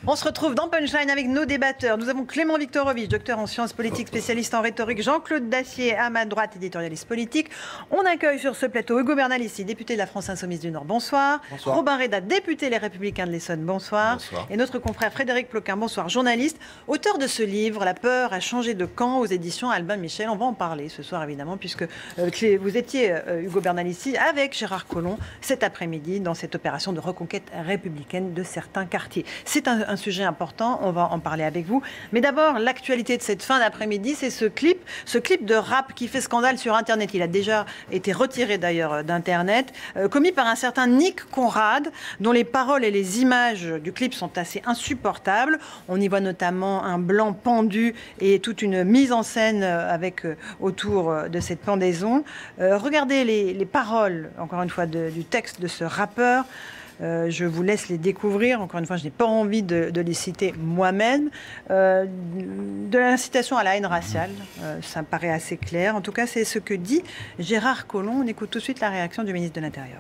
On se retrouve dans Punchline avec nos débatteurs. Nous avons Clément Viktorovitch, docteur en sciences politiques, spécialiste en rhétorique, Jean-Claude Dacier, à ma droite, éditorialiste politique. On accueille sur ce plateau Hugo Bernalicis, député de la France Insoumise du Nord, bonsoir. Bonsoir. Robin Reda, député Les Républicains de l'Essonne, bonsoir. Bonsoir. Et notre confrère Frédéric Ploquin, bonsoir, journaliste, auteur de ce livre, La peur a changé de camp, aux éditions Albin Michel. On va en parler ce soir, évidemment, puisque vous étiez, Hugo Bernalicis, avec Gérard Collomb cet après-midi dans cette opération de reconquête républicaine de certains quartiers. C'est un sujet important, on va en parler avec vous. Mais d'abord, l'actualité de cette fin d'après-midi, c'est ce clip de rap qui fait scandale sur Internet. Il a déjà été retiré d'ailleurs d'Internet, commis par un certain Nick Conrad, dont les paroles et les images du clip sont assez insupportables. On y voit notamment un blanc pendu et toute une mise en scène avec autour de cette pendaison. Regardez les paroles, encore une fois, du texte de ce rappeur. Je vous laisse les découvrir. Encore une fois, je n'ai pas envie de les citer moi-même. De l'incitation à la haine raciale, ça me paraît assez clair. En tout cas, c'est ce que dit Gérard Collomb. On écoute tout de suite la réaction du ministre de l'Intérieur.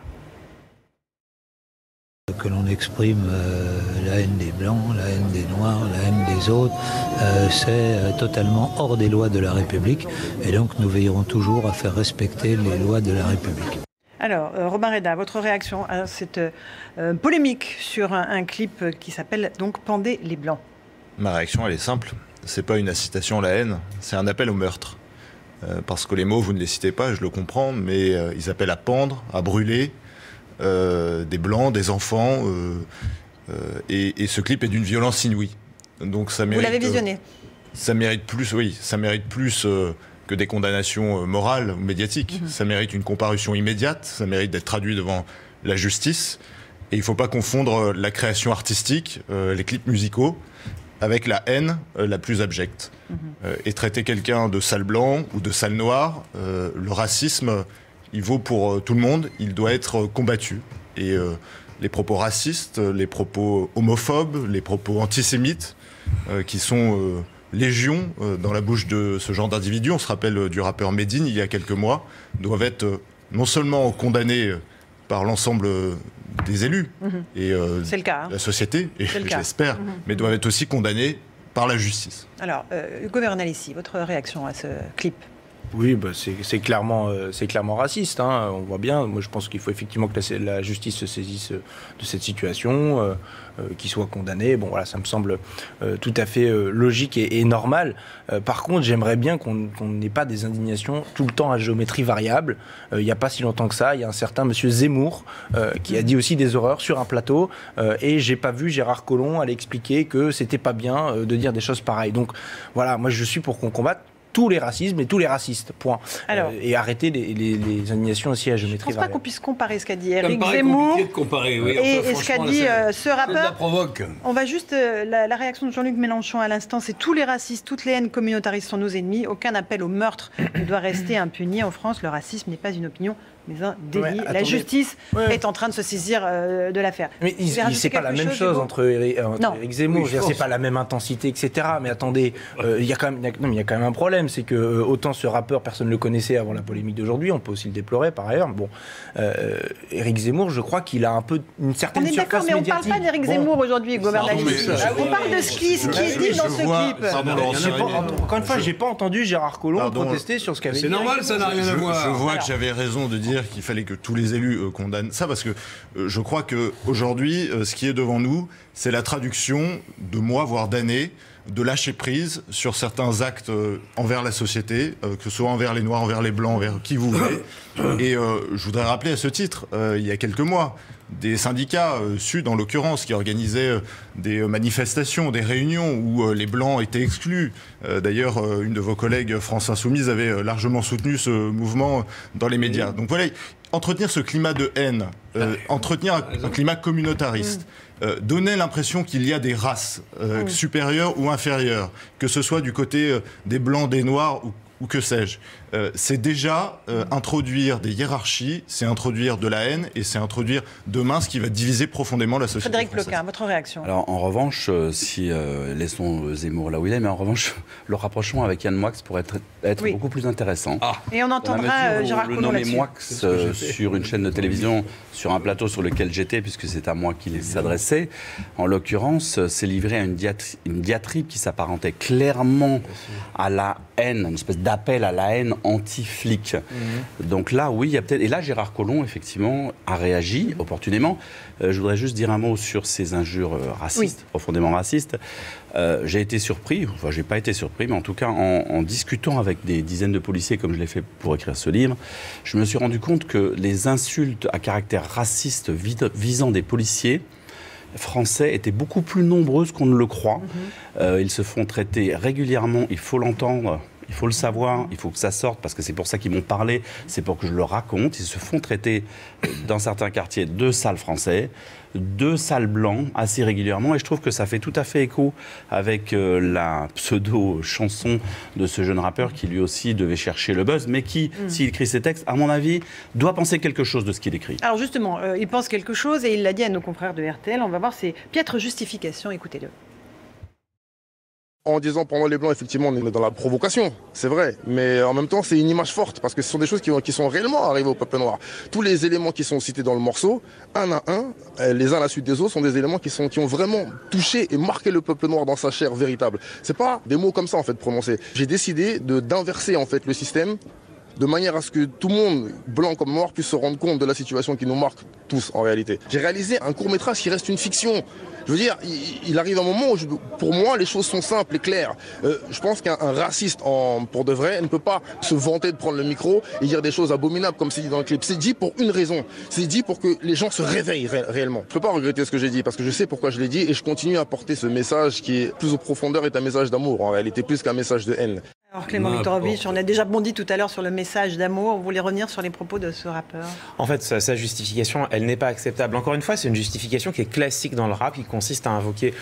Que l'on exprime la haine des Blancs, la haine des Noirs, la haine des autres, c'est totalement hors des lois de la République. Et donc, nous veillerons toujours à faire respecter les lois de la République. Alors, Robin Reda, votre réaction à cette polémique sur un clip qui s'appelle donc « Pendez les Blancs ». Ma réaction, elle est simple. C'est pas une incitation à la haine, c'est un appel au meurtre. Parce que les mots, vous ne les citez pas, je le comprends, mais ils appellent à pendre, à brûler des Blancs, des enfants. Et ce clip est d'une violence inouïe. Donc ça mérite, vous l'avez visionné? Ça mérite plus, oui, ça mérite plus... que des condamnations morales ou médiatiques. Ça mérite une comparution immédiate, ça mérite d'être traduit devant la justice. Et il ne faut pas confondre la création artistique, les clips musicaux, avec la haine la plus abjecte. Et traiter quelqu'un de sale blanc ou de sale noir, le racisme, il vaut pour tout le monde, il doit être combattu. Et les propos racistes, les propos homophobes, les propos antisémites, qui sont... légion dans la bouche de ce genre d'individus, on se rappelle du rappeur Medine il y a quelques mois, doivent être non seulement condamnés par l'ensemble des élus et c'est le cas, hein. La société, et je l'espère, mais doivent être aussi condamnés par la justice. Alors, Hugo Bernalicis, votre réaction à ce clip? Oui, bah c'est clairement raciste, hein, on voit bien. Moi, je pense qu'il faut effectivement que la justice se saisisse de cette situation, qu'il soit condamné. Bon, voilà, ça me semble tout à fait logique et normal. Par contre, j'aimerais bien qu'on n'ait pas des indignations tout le temps à géométrie variable. Il n'y a pas si longtemps que ça, il y a un certain monsieur Zemmour qui a dit aussi des horreurs sur un plateau, et j'ai pas vu Gérard Collomb aller expliquer que c'était pas bien de dire des choses pareilles. Donc, voilà, moi, je suis pour qu'on combatte tous les racismes et tous les racistes, point. Alors, et arrêter les indignations aussi à géométrie variable. Je ne pense pas qu'on puisse comparer ce qu'a dit Éric Zemmour de comparer, oui. et ce qu'a dit ce rappeur. Provoque. On va juste... la réaction de Jean-Luc Mélenchon à l'instant, c'est tous les racistes, toutes les haines communautaristes sont nos ennemis. Aucun appel au meurtre ne doit rester impuni. En France, le racisme n'est pas une opinion, mais un délit. La justice est en train de se saisir de l'affaire. Mais c'est pas la même chose entre Éric Zemmour. C'est pas la même intensité, etc. Mais attendez, il y a quand même un problème. C'est que autant ce rappeur, personne ne le connaissait avant la polémique d'aujourd'hui, on peut aussi le déplorer par ailleurs. Bon, Éric Zemmour, je crois qu'il a un peu une certaine surface médiatique. On est d'accord, mais on ne parle pas d'Éric Zemmour aujourd'hui, Hugo Bernalicis. On parle de ce qui est dit dans ce clip. Encore une fois, j'ai pas entendu Gérard Collomb protester sur ce qu'avait dit. C'est normal, ça n'a rien à voir. Je vois que j'avais raison de dire qu'il fallait que tous les élus condamnent ça, parce que je crois qu'aujourd'hui, ce qui est devant nous, c'est la traduction de mois, voire d'années, de lâcher prise sur certains actes envers la société, que ce soit envers les Noirs, envers les Blancs, envers qui vous voulez. Et je voudrais rappeler à ce titre, il y a quelques mois, des syndicats, Sud en l'occurrence, qui organisaient des manifestations, des réunions où les Blancs étaient exclus. D'ailleurs, une de vos collègues, France Insoumise, avait largement soutenu ce mouvement dans les médias. Donc voilà, entretenir ce climat de haine, entretenir un climat communautariste, donner l'impression qu'il y a des races supérieures ou inférieures, que ce soit du côté des Blancs, des Noirs ou que sais-je. C'est déjà introduire des hiérarchies, c'est introduire de la haine et c'est introduire demain ce qui va diviser profondément la société Frédéric française. Ploquin, votre réaction? Alors en revanche, laissons Zemmour là où il est, mais en revanche, le rapprochement avec Yann Moix pourrait être beaucoup plus intéressant. Et on entendra Gérard Collomb le là-dessus. nommé Moix sur une chaîne de télévision, sur un plateau sur lequel j'étais, puisque c'est à moi qu'il s'adressait. En l'occurrence, s'est livré à une diatribe qui s'apparentait clairement à la haine, une espèce d'appel à la haine anti-flic. Donc là, oui, il y a peut-être... Et là, Gérard Collomb, effectivement, a réagi opportunément. Je voudrais juste dire un mot sur ces injures racistes, profondément racistes. J'ai été surpris, enfin, j'ai pas été surpris, mais en tout cas, en discutant avec des dizaines de policiers, comme je l'ai fait pour écrire ce livre, je me suis rendu compte que les insultes à caractère raciste visant des policiers français étaient beaucoup plus nombreuses qu'on ne le croit. Ils se font traiter régulièrement, il faut l'entendre, il faut le savoir, il faut que ça sorte, parce que c'est pour ça qu'ils m'ont parlé, c'est pour que je le raconte. Ils se font traiter dans certains quartiers de sales français, de sales blancs, assez régulièrement, et je trouve que ça fait tout à fait écho avec la pseudo-chanson de ce jeune rappeur qui lui aussi devait chercher le buzz, mais qui, s'il écrit ses textes, à mon avis, doit penser quelque chose de ce qu'il écrit. Alors justement, il pense quelque chose et il l'a dit à nos confrères de RTL. On va voir ses piètres justifications, écoutez-le. En disant pendant les Blancs, effectivement, on est dans la provocation, c'est vrai. Mais en même temps, c'est une image forte, parce que ce sont des choses qui sont réellement arrivées au peuple noir. Tous les éléments qui sont cités dans le morceau, un à un, les uns à la suite des autres, sont des éléments qui ont vraiment touché et marqué le peuple noir dans sa chair véritable. C'est pas des mots comme ça, en fait, prononcés. J'ai décidé d'inverser, en fait, le système, de manière à ce que tout le monde, blanc comme noir, puisse se rendre compte de la situation qui nous marque tous, en réalité. J'ai réalisé un court-métrage qui reste une fiction. Je veux dire, il arrive un moment où, pour moi, les choses sont simples et claires. Je pense qu'un raciste, pour de vrai, ne peut pas se vanter de prendre le micro et dire des choses abominables, comme c'est dit dans le clip. C'est dit pour une raison. C'est dit pour que les gens se réveillent réellement. Je ne peux pas regretter ce que j'ai dit, parce que je sais pourquoi je l'ai dit, et je continue à porter ce message qui est plus en profondeur, est un message d'amour, en réalité, plus qu'un message de haine. Alors Clément Viktorovitch, on a déjà bondi tout à l'heure sur le message d'amour. Vous voulez revenir sur les propos de ce rappeur? En fait, sa justification, elle n'est pas acceptable. Encore une fois, c'est une justification qui est classique dans le rap, qui consiste à invoquer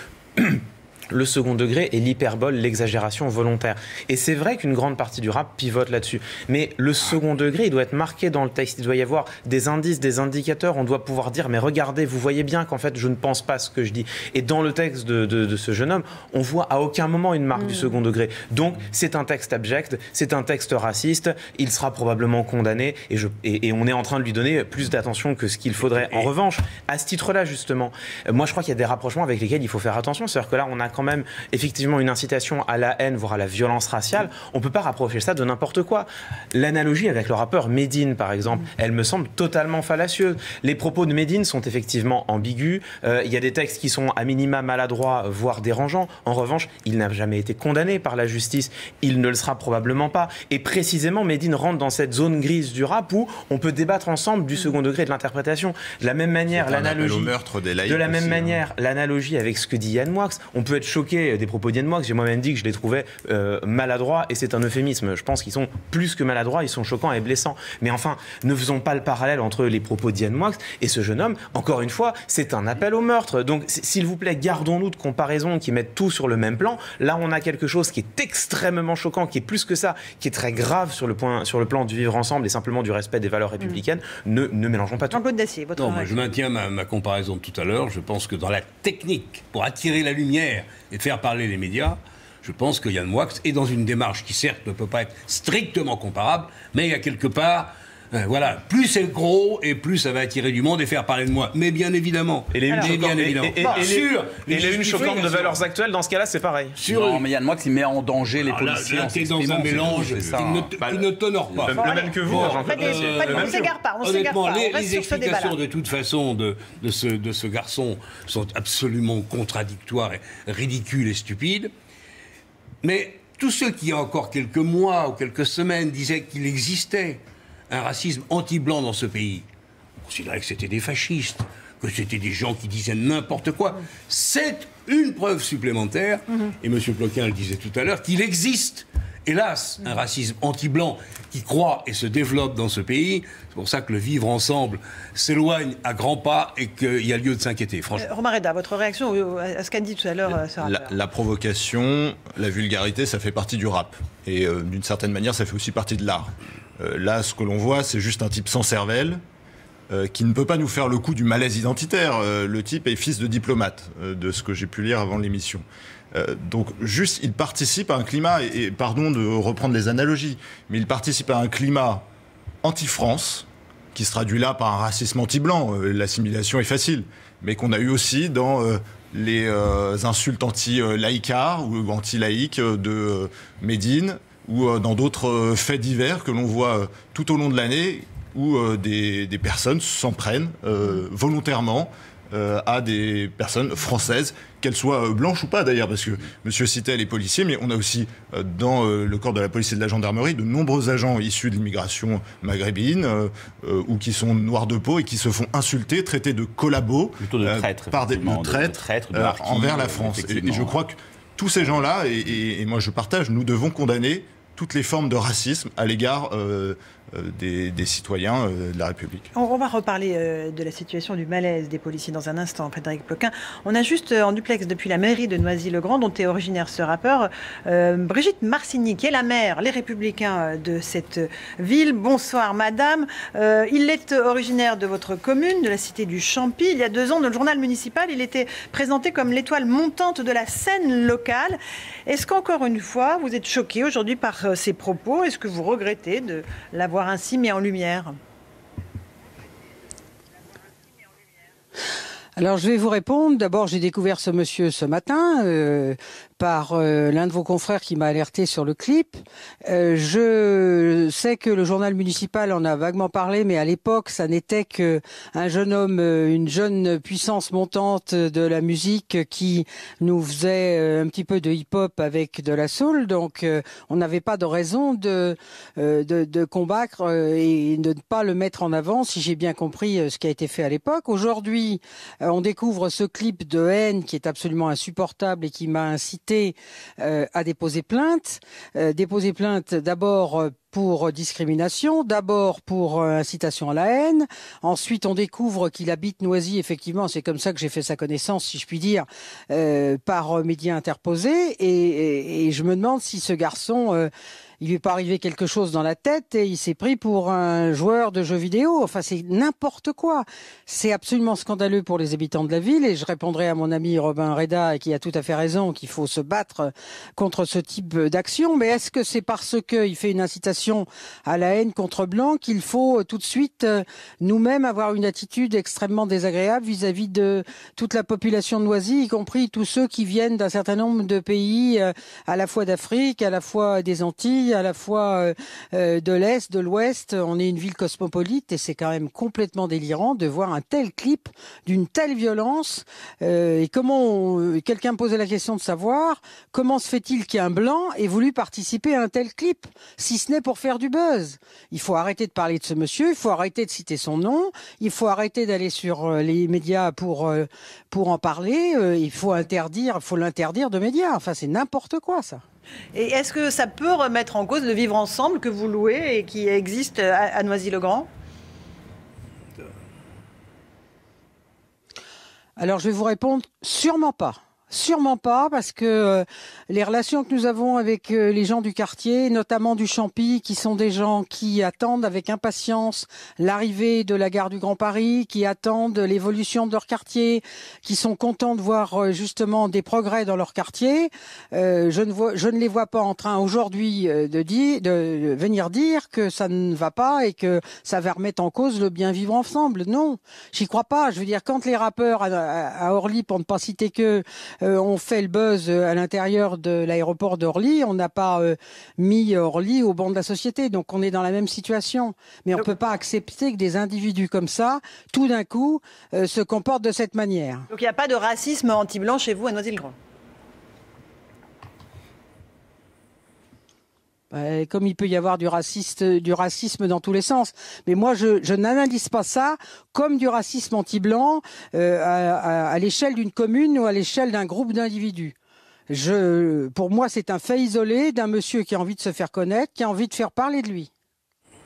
le second degré et l'hyperbole, l'exagération volontaire. Et c'est vrai qu'une grande partie du rap pivote là-dessus. Mais le second degré, il doit être marqué dans le texte. Il doit y avoir des indices, des indicateurs. On doit pouvoir dire, mais regardez, vous voyez bien qu'en fait, je ne pense pas ce que je dis. Et dans le texte de ce jeune homme, on voit à aucun moment une marque du second degré. Donc, c'est un texte abject, c'est un texte raciste. Il sera probablement condamné. Et on est en train de lui donner plus d'attention que ce qu'il faudrait. En revanche, à ce titre-là, justement, moi, je crois qu'il y a des rapprochements avec lesquels il faut faire attention. C'est-à-dire que là, on a quand même effectivement une incitation à la haine, voire à la violence raciale. On ne peut pas rapprocher ça de n'importe quoi. L'analogie avec le rappeur Medine, par exemple, elle me semble totalement fallacieuse. Les propos de Medine sont effectivement ambigus. Il y a des textes qui sont à minima maladroits, voire dérangeants. En revanche, il n'a jamais été condamné par la justice. Il ne le sera probablement pas. Et précisément, Medine rentre dans cette zone grise du rap où on peut débattre ensemble du second degré de l'interprétation. De la même manière, l'analogie... De la même manière, l'analogie avec ce que dit Yann Moix, on peut être choqué des propos d'Yann Moix. J'ai moi-même dit que je les trouvais maladroits, et c'est un euphémisme. Je pense qu'ils sont plus que maladroits, ils sont choquants et blessants. Mais enfin, ne faisons pas le parallèle entre les propos d'Yann Moix et ce jeune homme. Encore une fois, c'est un appel au meurtre. Donc, s'il vous plaît, gardons-nous de comparaisons qui mettent tout sur le même plan. Là, on a quelque chose qui est extrêmement choquant, qui est plus que ça, qui est très grave sur le plan du vivre ensemble et simplement du respect des valeurs républicaines. Ne mélangeons pas tout. Jean-Claude Dacier, votre Non, moi, je maintiens ma comparaison de tout à l'heure. Je pense que dans la technique, pour attirer la lumière et faire parler les médias, je pense que Yann Moix est dans une démarche qui, certes, ne peut pas être strictement comparable, mais il y a quelque part... voilà, plus c'est gros et plus ça va attirer du monde et faire parler de moi. Mais bien évidemment. Et les unes choquantes de valeurs actuelles, dans ce cas-là, c'est pareil. Non, mais Yann Moix, il met en danger les policiers. Là, t'es dans un mélange qui ne t'honore pas. Le même que vous, Jean-Claude Dacier. On ne s'égare pas. Honnêtement, les explications de toute façon de ce garçon sont absolument contradictoires et ridicules et stupides. Mais tous ceux qui, il y a encore quelques mois ou quelques semaines, disaient qu'il existait un racisme anti-blanc dans ce pays, on considérait que c'était des fascistes, que c'était des gens qui disaient n'importe quoi. C'est une preuve supplémentaire, et M. Ploquin le disait tout à l'heure, qu'il existe hélas, un racisme anti-blanc qui croît et se développe dans ce pays. C'est pour ça que le vivre ensemble s'éloigne à grands pas et qu'il y a lieu de s'inquiéter, franchement. Romain Reda, votre réaction à ce qu'a dit tout à l'heure ce rappeur? La provocation, la vulgarité, ça fait partie du rap. Et d'une certaine manière, ça fait aussi partie de l'art. Là, ce que l'on voit, c'est juste un type sans cervelle qui ne peut pas nous faire le coup du malaise identitaire. Le type est fils de diplomate, de ce que j'ai pu lire avant l'émission. Donc juste, il participe à un climat, et pardon de reprendre les analogies, mais il participe à un climat anti-France, qui se traduit là par un racisme anti-blanc. L'assimilation est facile, mais qu'on a eu aussi dans les insultes anti-laïcards ou anti-laïques de Médine, ou dans d'autres faits divers que l'on voit tout au long de l'année, où des personnes s'en prennent volontairement à des personnes françaises, qu'elles soient blanches ou pas d'ailleurs, parce que monsieur citait les policiers, mais on a aussi dans le corps de la police et de la gendarmerie de nombreux agents issus de l'immigration maghrébine ou qui sont noirs de peau et qui se font insulter, traités de collabos, plutôt de traîtres, par des traîtres envers la France. Et je crois que tous ces gens-là, et moi je partage, nous devons condamner toutes les formes de racisme à l'égard des citoyens de la République. On va reparler de la situation du malaise des policiers dans un instant, Frédéric Ploquin. On a juste en duplex depuis la mairie de Noisy-le-Grand, dont est originaire ce rappeur, Brigitte Marcigny, qui est la maire, les Républicains de cette ville. Bonsoir madame. Il est originaire de votre commune, de la cité du Champy. Il y a 2 ans, dans le journal municipal, il était présenté comme l'étoile montante de la scène locale. Est-ce qu'encore une fois, vous êtes choqué aujourd'hui par ces propos? Est-ce que vous regrettez de l'avoir ainsi mis en lumière? Alors je vais vous répondre. D'abord, j'ai découvert ce monsieur ce matin par l'un de vos confrères qui m'a alerté sur le clip. Je sais que le journal municipal en a vaguement parlé, mais à l'époque, ça n'était que un jeune homme, une jeune puissance montante de la musique qui nous faisait un petit peu de hip-hop avec de la soul. Donc, on n'avait pas de raison de combattre et de ne pas le mettre en avant, si j'ai bien compris ce qui a été fait à l'époque. Aujourd'hui, on découvre ce clip de haine qui est absolument insupportable et qui m'a incité à déposer plainte. Déposer plainte d'abord pour discrimination, d'abord pour incitation à la haine. Ensuite, on découvre qu'il habite Noisy. Effectivement, c'est comme ça que j'ai fait sa connaissance, si je puis dire, par médias interposés. Et je me demande si ce garçon... il lui est pas arrivé quelque chose dans la tête et il s'est pris pour un joueur de jeux vidéo. Enfin, c'est n'importe quoi. C'est absolument scandaleux pour les habitants de la ville et je répondrai à mon ami Romain Reda qui a tout à fait raison qu'il faut se battre contre ce type d'action. Mais est-ce que c'est parce qu'il fait une incitation à la haine contre blanc qu'il faut tout de suite nous-mêmes avoir une attitude extrêmement désagréable vis-à-vis de toute la population de Noisy, y compris tous ceux qui viennent d'un certain nombre de pays, à la fois d'Afrique, à la fois des Antilles, à la fois de l'Est, de l'Ouest. On est une ville cosmopolite et c'est quand même complètement délirant de voir un tel clip d'une telle violence. Et quelqu'un me posait la question de savoir comment se fait-il qu'un blanc ait voulu participer à un tel clip, si ce n'est pour faire du buzz. Il faut arrêter de parler de ce monsieur, il faut arrêter de citer son nom, il faut arrêter d'aller sur les médias pour en parler. Il faut l'interdire de médias. Enfin, c'est n'importe quoi, ça. Et est-ce que ça peut remettre en cause le vivre ensemble que vous louez et qui existe à Noisy-le-Grand? Alors, je vais vous répondre, sûrement pas. Sûrement pas, parce que les relations que nous avons avec les gens du quartier, notamment du Champy, qui sont des gens qui attendent avec impatience l'arrivée de la gare du Grand Paris, qui attendent l'évolution de leur quartier, qui sont contents de voir justement des progrès dans leur quartier. Je ne les vois pas en train aujourd'hui de venir dire que ça ne va pas et que ça va remettre en cause le bien vivre ensemble. Non, j'y crois pas. Je veux dire, quand les rappeurs à Orly, pour ne pas citer que on fait le buzz à l'intérieur de l'aéroport d'Orly, on n'a pas mis Orly au banc de la société, donc on est dans la même situation. Mais on ne peut pas accepter que des individus comme ça, tout d'un coup, se comportent de cette manière. Donc il n'y a pas de racisme anti-blanc chez vous à Noisy-le-Grand? Comme il peut y avoir du racisme dans tous les sens. Mais moi, je n'analyse pas ça comme du racisme anti-blanc à l'échelle d'une commune ou à l'échelle d'un groupe d'individus. Pour moi, c'est un fait isolé d'un monsieur qui a envie de se faire connaître, qui a envie de faire parler de lui.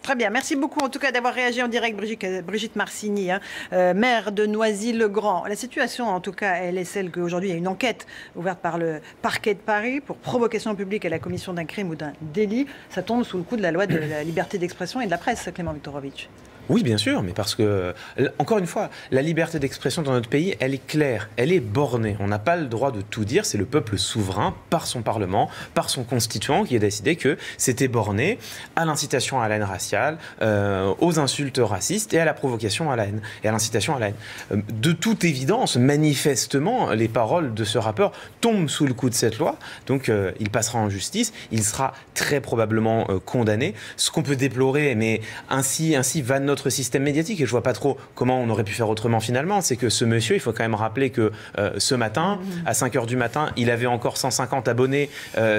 Très bien, merci beaucoup en tout cas d'avoir réagi en direct, Brigitte Marcigny, maire de Noisy-le-Grand. La situation en tout cas, elle est celle qu'aujourd'hui il y a une enquête ouverte par le parquet de Paris pour provocation publique à la commission d'un crime ou d'un délit. Ça tombe sous le coup de la loi de la liberté d'expression et de la presse, Clément Viktorovitch. Oui, bien sûr, mais parce que, encore une fois, la liberté d'expression dans notre pays, elle est claire, elle est bornée. On n'a pas le droit de tout dire, c'est le peuple souverain, par son Parlement, par son constituant, qui a décidé que c'était borné à l'incitation à la haine raciale, aux insultes racistes et à la provocation à la haine, et à l'incitation à la haine. De toute évidence, manifestement, les paroles de ce rappeur tombent sous le coup de cette loi, donc il passera en justice, il sera très probablement condamné. Ce qu'on peut déplorer, mais ainsi va notre système médiatique, et je vois pas trop comment on aurait pu faire autrement finalement, c'est que ce monsieur, il faut quand même rappeler que ce matin, à 5h du matin, il avait encore 150 abonnés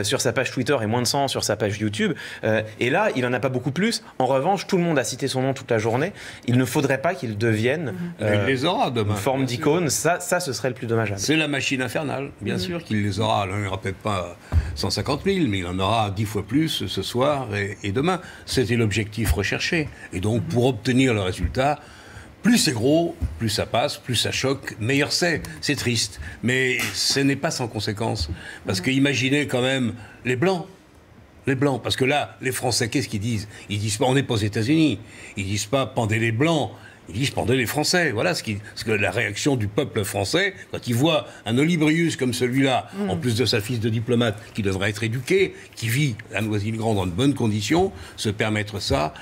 sur sa page Twitter et moins de 100 sur sa page YouTube, et là, il en a pas beaucoup plus. En revanche, tout le monde a cité son nom toute la journée. Il ne faudrait pas qu'il devienne il les aura demain, une forme d'icône. Ça, ce serait le plus dommageable. C'est la machine infernale, bien sûr qu'il les aura. Alors, il n'y aura peut-être pas 150 000, mais il en aura 10 fois plus ce soir et demain. C'était l'objectif recherché. Et donc, pour obtenir le résultat, plus c'est gros, plus ça passe, plus ça choque, meilleur c'est. C'est triste, mais ce n'est pas sans conséquence. Parce que imaginez quand même les Blancs. Les Blancs, parce que là, les Français, qu'est-ce qu'ils disent? Ils disent pas, on n'est pas aux États-Unis. Ils disent pas, pendez les Blancs. Ils disent, pendez les Français. Voilà ce que la réaction du peuple français, quand il voit un Olybrius comme celui-là, en plus de sa fille de diplomate, qui devrait être éduqué, qui vit à Noisy-le-Grand dans de bonnes conditions, se permettre ça.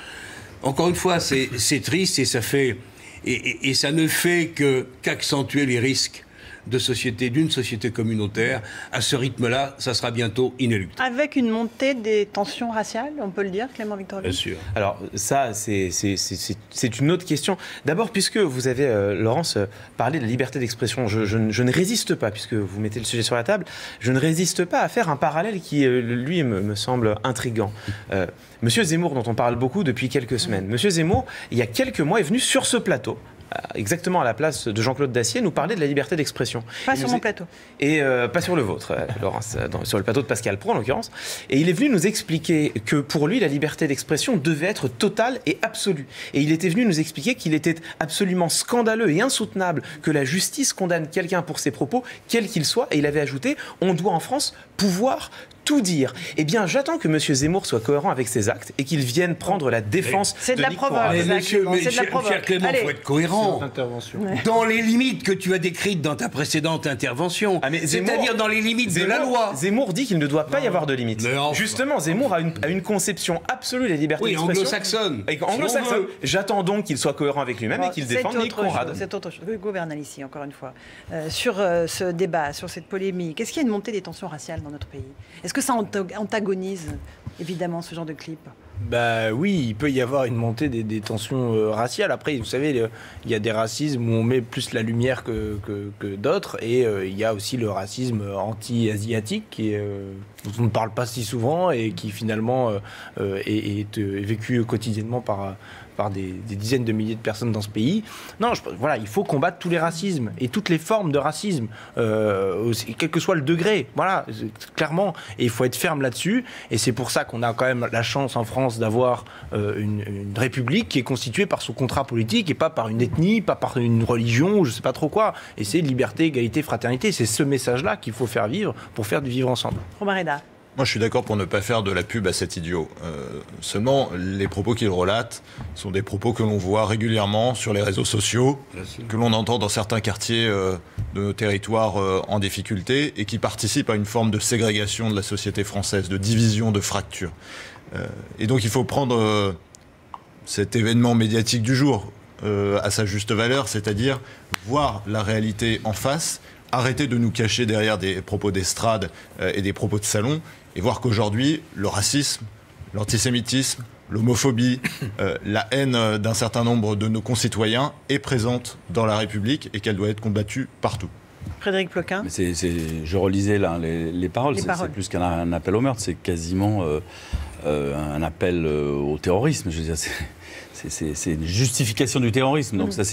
Encore une fois, c'est triste et ça fait et ça ne fait qu'accentuer les risques d'une société communautaire. À ce rythme-là, ça sera bientôt inéluctable. Avec une montée des tensions raciales, on peut le dire, Clément Viktorovitch? Bien sûr. Alors ça, c'est une autre question. D'abord, puisque vous avez, Laurence, parlé de la liberté d'expression, je ne résiste pas, puisque vous mettez le sujet sur la table, je ne résiste pas à faire un parallèle qui, lui, me semble intriguant. Monsieur Zemmour, dont on parle beaucoup depuis quelques semaines, Monsieur Zemmour, il y a quelques mois, est venu sur ce plateau, exactement à la place de Jean-Claude Dacier, nous parler de la liberté d'expression. Pas sur mon plateau. Et pas sur le vôtre, Laurence, sur le plateau de Pascal Praud en l'occurrence. Et il est venu nous expliquer que pour lui, la liberté d'expression devait être totale et absolue. Et il était venu nous expliquer qu'il était absolument scandaleux et insoutenable que la justice condamne quelqu'un pour ses propos, quel qu'il soit. Et il avait ajouté, on doit en France pouvoir tout dire. Eh bien, j'attends que M. Zemmour soit cohérent avec ses actes et qu'il vienne prendre la défense de la provoque. Mais cher Clément, il faut être cohérent. Dans les limites que tu as décrites dans ta précédente intervention. C'est-à-dire dans les limites de la loi. Zemmour dit qu'il ne doit pas y avoir de limites. Justement, Zemmour a une conception absolue de la liberté d'expression. Anglo-saxonne. Anglo-saxonne. J'attends donc qu'il soit cohérent avec lui-même et qu'il défende Nick Conrad. C'est autre chose. Gouvernail ici, encore une fois. Sur ce débat, sur cette polémique, est-ce qu'il y a une montée des tensions raciales dans notre pays? Est-ce que ça antagonise, évidemment, ce genre de clip? Bah oui, il peut y avoir une montée des tensions raciales. Après, vous savez, il y a des racismes où on met plus la lumière que d'autres, et il y a aussi le racisme anti-asiatique dont on ne parle pas si souvent et qui finalement est vécu quotidiennement par des dizaines de milliers de personnes dans ce pays. Non, voilà, il faut combattre tous les racismes et toutes les formes de racisme, quel que soit le degré. Voilà, clairement. Et il faut être ferme là-dessus. Et c'est pour ça qu'on a quand même la chance en France d'avoir une république qui est constituée par son contrat politique et pas par une ethnie, pas par une religion, ou je sais pas trop quoi. Et c'est liberté, égalité, fraternité. C'est ce message-là qu'il faut faire vivre pour faire du vivre ensemble. Romain Reda. Moi, je suis d'accord pour ne pas faire de la pub à cet idiot. Seulement, les propos qu'il relate sont des propos que l'on voit régulièrement sur les réseaux sociaux, que l'on entend dans certains quartiers de nos territoires en difficulté et qui participent à une forme de ségrégation de la société française, de division, de fracture. Et donc, il faut prendre cet événement médiatique du jour à sa juste valeur, c'est-à-dire voir la réalité en face, arrêter de nous cacher derrière des propos d'estrade et des propos de salon, et voir qu'aujourd'hui, le racisme, l'antisémitisme, l'homophobie, la haine d'un certain nombre de nos concitoyens est présente dans la République et qu'elle doit être combattue partout. Frédéric Ploquin. Je relisais là les paroles, c'est plus qu'un appel au meurtre, c'est quasiment un appel au terrorisme. Je veux dire, une justification du terrorisme. Donc ça,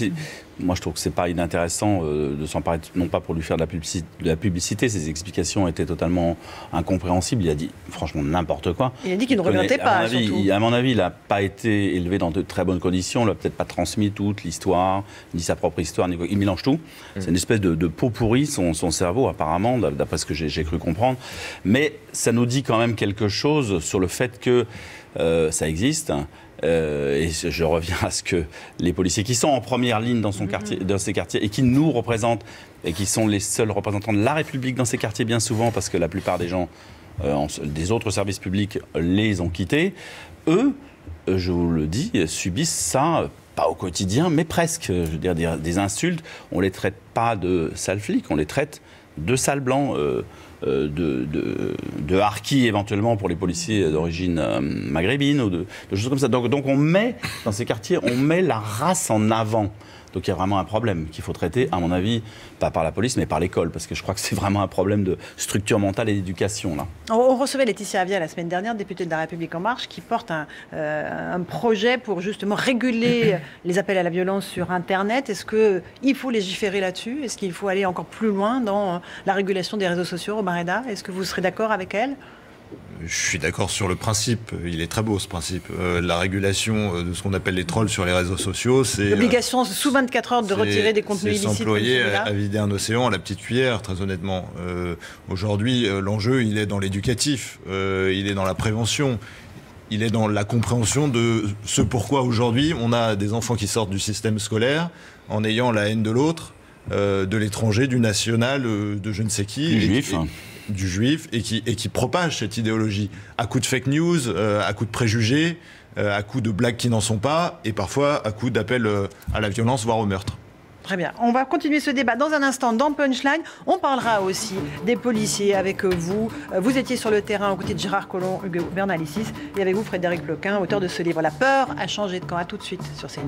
moi, je trouve que c'est pas inintéressant de s'en parler, non pas pour lui faire de la publicité. Ses explications étaient totalement incompréhensibles. Il a dit, franchement, n'importe quoi. Il a dit qu'il ne regrettait pas, surtout. À mon avis, il n'a pas été élevé dans de très bonnes conditions. Il n'a peut-être pas transmis toute l'histoire, ni sa propre histoire. Il mélange tout. C'est une espèce de pot pourri, son cerveau, apparemment, d'après ce que j'ai cru comprendre. Mais ça nous dit quand même quelque chose sur le fait que ça existe. Et je reviens à ce que les policiers qui sont en première ligne dans ces quartiers et qui nous représentent et qui sont les seuls représentants de la République dans ces quartiers bien souvent, parce que la plupart des gens des autres services publics les ont quittés, eux, je vous le dis, subissent ça, pas au quotidien, mais presque. Je veux dire, des insultes. On ne les traite pas de sales flics, on les traite de sales blancs, de harkis éventuellement pour les policiers d'origine maghrébine ou de choses comme ça. Donc on met, dans ces quartiers, on met la race en avant. Donc il y a vraiment un problème qu'il faut traiter, à mon avis, pas par la police, mais par l'école, parce que je crois que c'est vraiment un problème de structure mentale et d'éducation, là. On recevait Laetitia Avia la semaine dernière, députée de La République En Marche, qui porte un projet pour justement réguler les appels à la violence sur Internet. Est-ce qu'il faut légiférer là-dessus? Est-ce qu'il faut aller encore plus loin dans la régulation des réseaux sociaux, Omar Reda? Est-ce que vous serez d'accord avec elle? Je suis d'accord sur le principe. Il est très beau, ce principe. La régulation de ce qu'on appelle les trolls sur les réseaux sociaux, c'est... L'obligation sous 24 heures de retirer des contenus illicites. C'est s'employer à vider un océan à la petite cuillère, très honnêtement. Aujourd'hui, l'enjeu, il est dans l'éducatif. Il est dans la prévention. Il est dans la compréhension de ce pourquoi aujourd'hui on a des enfants qui sortent du système scolaire en ayant la haine de l'autre, de l'étranger, du national, de je ne sais qui. Du juif, et qui propage cette idéologie à coup de fake news, à coup de préjugés, à coup de blagues qui n'en sont pas, et parfois à coup d'appel à la violence, voire au meurtre. Très bien. On va continuer ce débat dans un instant dans Punchline. On parlera aussi des policiers avec vous. Vous étiez sur le terrain aux côtés de Gérard Collomb, Hugo Bernalicis, et avec vous Frédéric Ploquin, auteur de ce livre. La peur a changé de camp. À tout de suite sur CNews.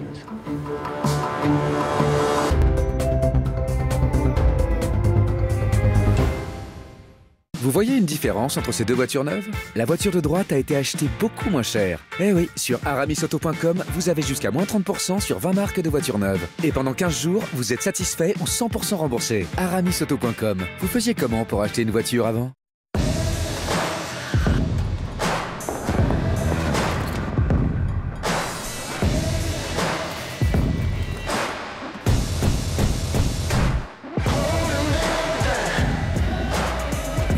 Vous voyez une différence entre ces deux voitures neuves? La voiture de droite a été achetée beaucoup moins cher. Eh oui, sur aramisauto.com, vous avez jusqu'à moins 30% sur 20 marques de voitures neuves. Et pendant 15 jours, vous êtes satisfait ou 100% remboursé. aramisauto.com. Vous faisiez comment pour acheter une voiture avant?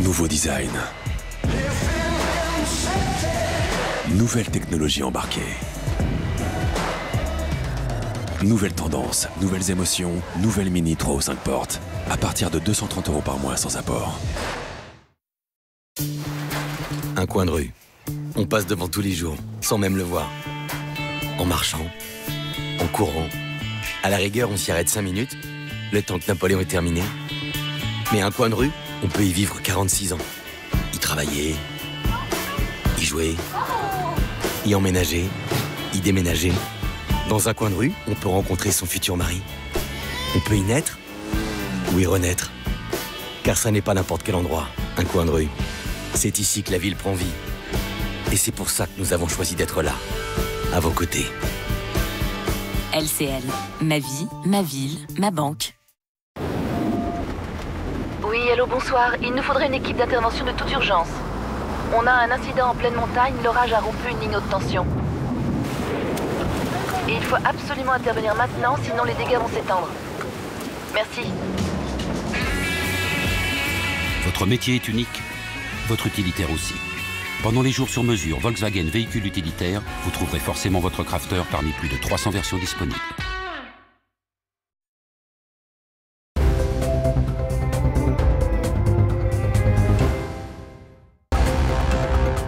Nouveau design. Nouvelle technologie embarquée. Nouvelle tendance, nouvelles émotions, nouvelle Mini 3 ou 5 portes. À partir de 230 € par mois sans apport. Un coin de rue. On passe devant tous les jours, sans même le voir. En marchant, en courant. À la rigueur, on s'y arrête 5 minutes, le temps que Napoléon est terminé. Mais un coin de rue, on peut y vivre 46 ans. Y travailler, y jouer, y emménager, y déménager. Dans un coin de rue, on peut rencontrer son futur mari. On peut y naître ou y renaître. Car ça n'est pas n'importe quel endroit, un coin de rue. C'est ici que la ville prend vie. Et c'est pour ça que nous avons choisi d'être là, à vos côtés. LCL, ma vie, ma ville, ma banque. Oui, allô, bonsoir. Il nous faudrait une équipe d'intervention de toute urgence. On a un incident en pleine montagne, l'orage a rompu une ligne haute tension. Et il faut absolument intervenir maintenant, sinon les dégâts vont s'étendre. Merci. Votre métier est unique, votre utilitaire aussi. Pendant les jours sur mesure Volkswagen véhicule utilitaire, vous trouverez forcément votre crafter parmi plus de 300 versions disponibles.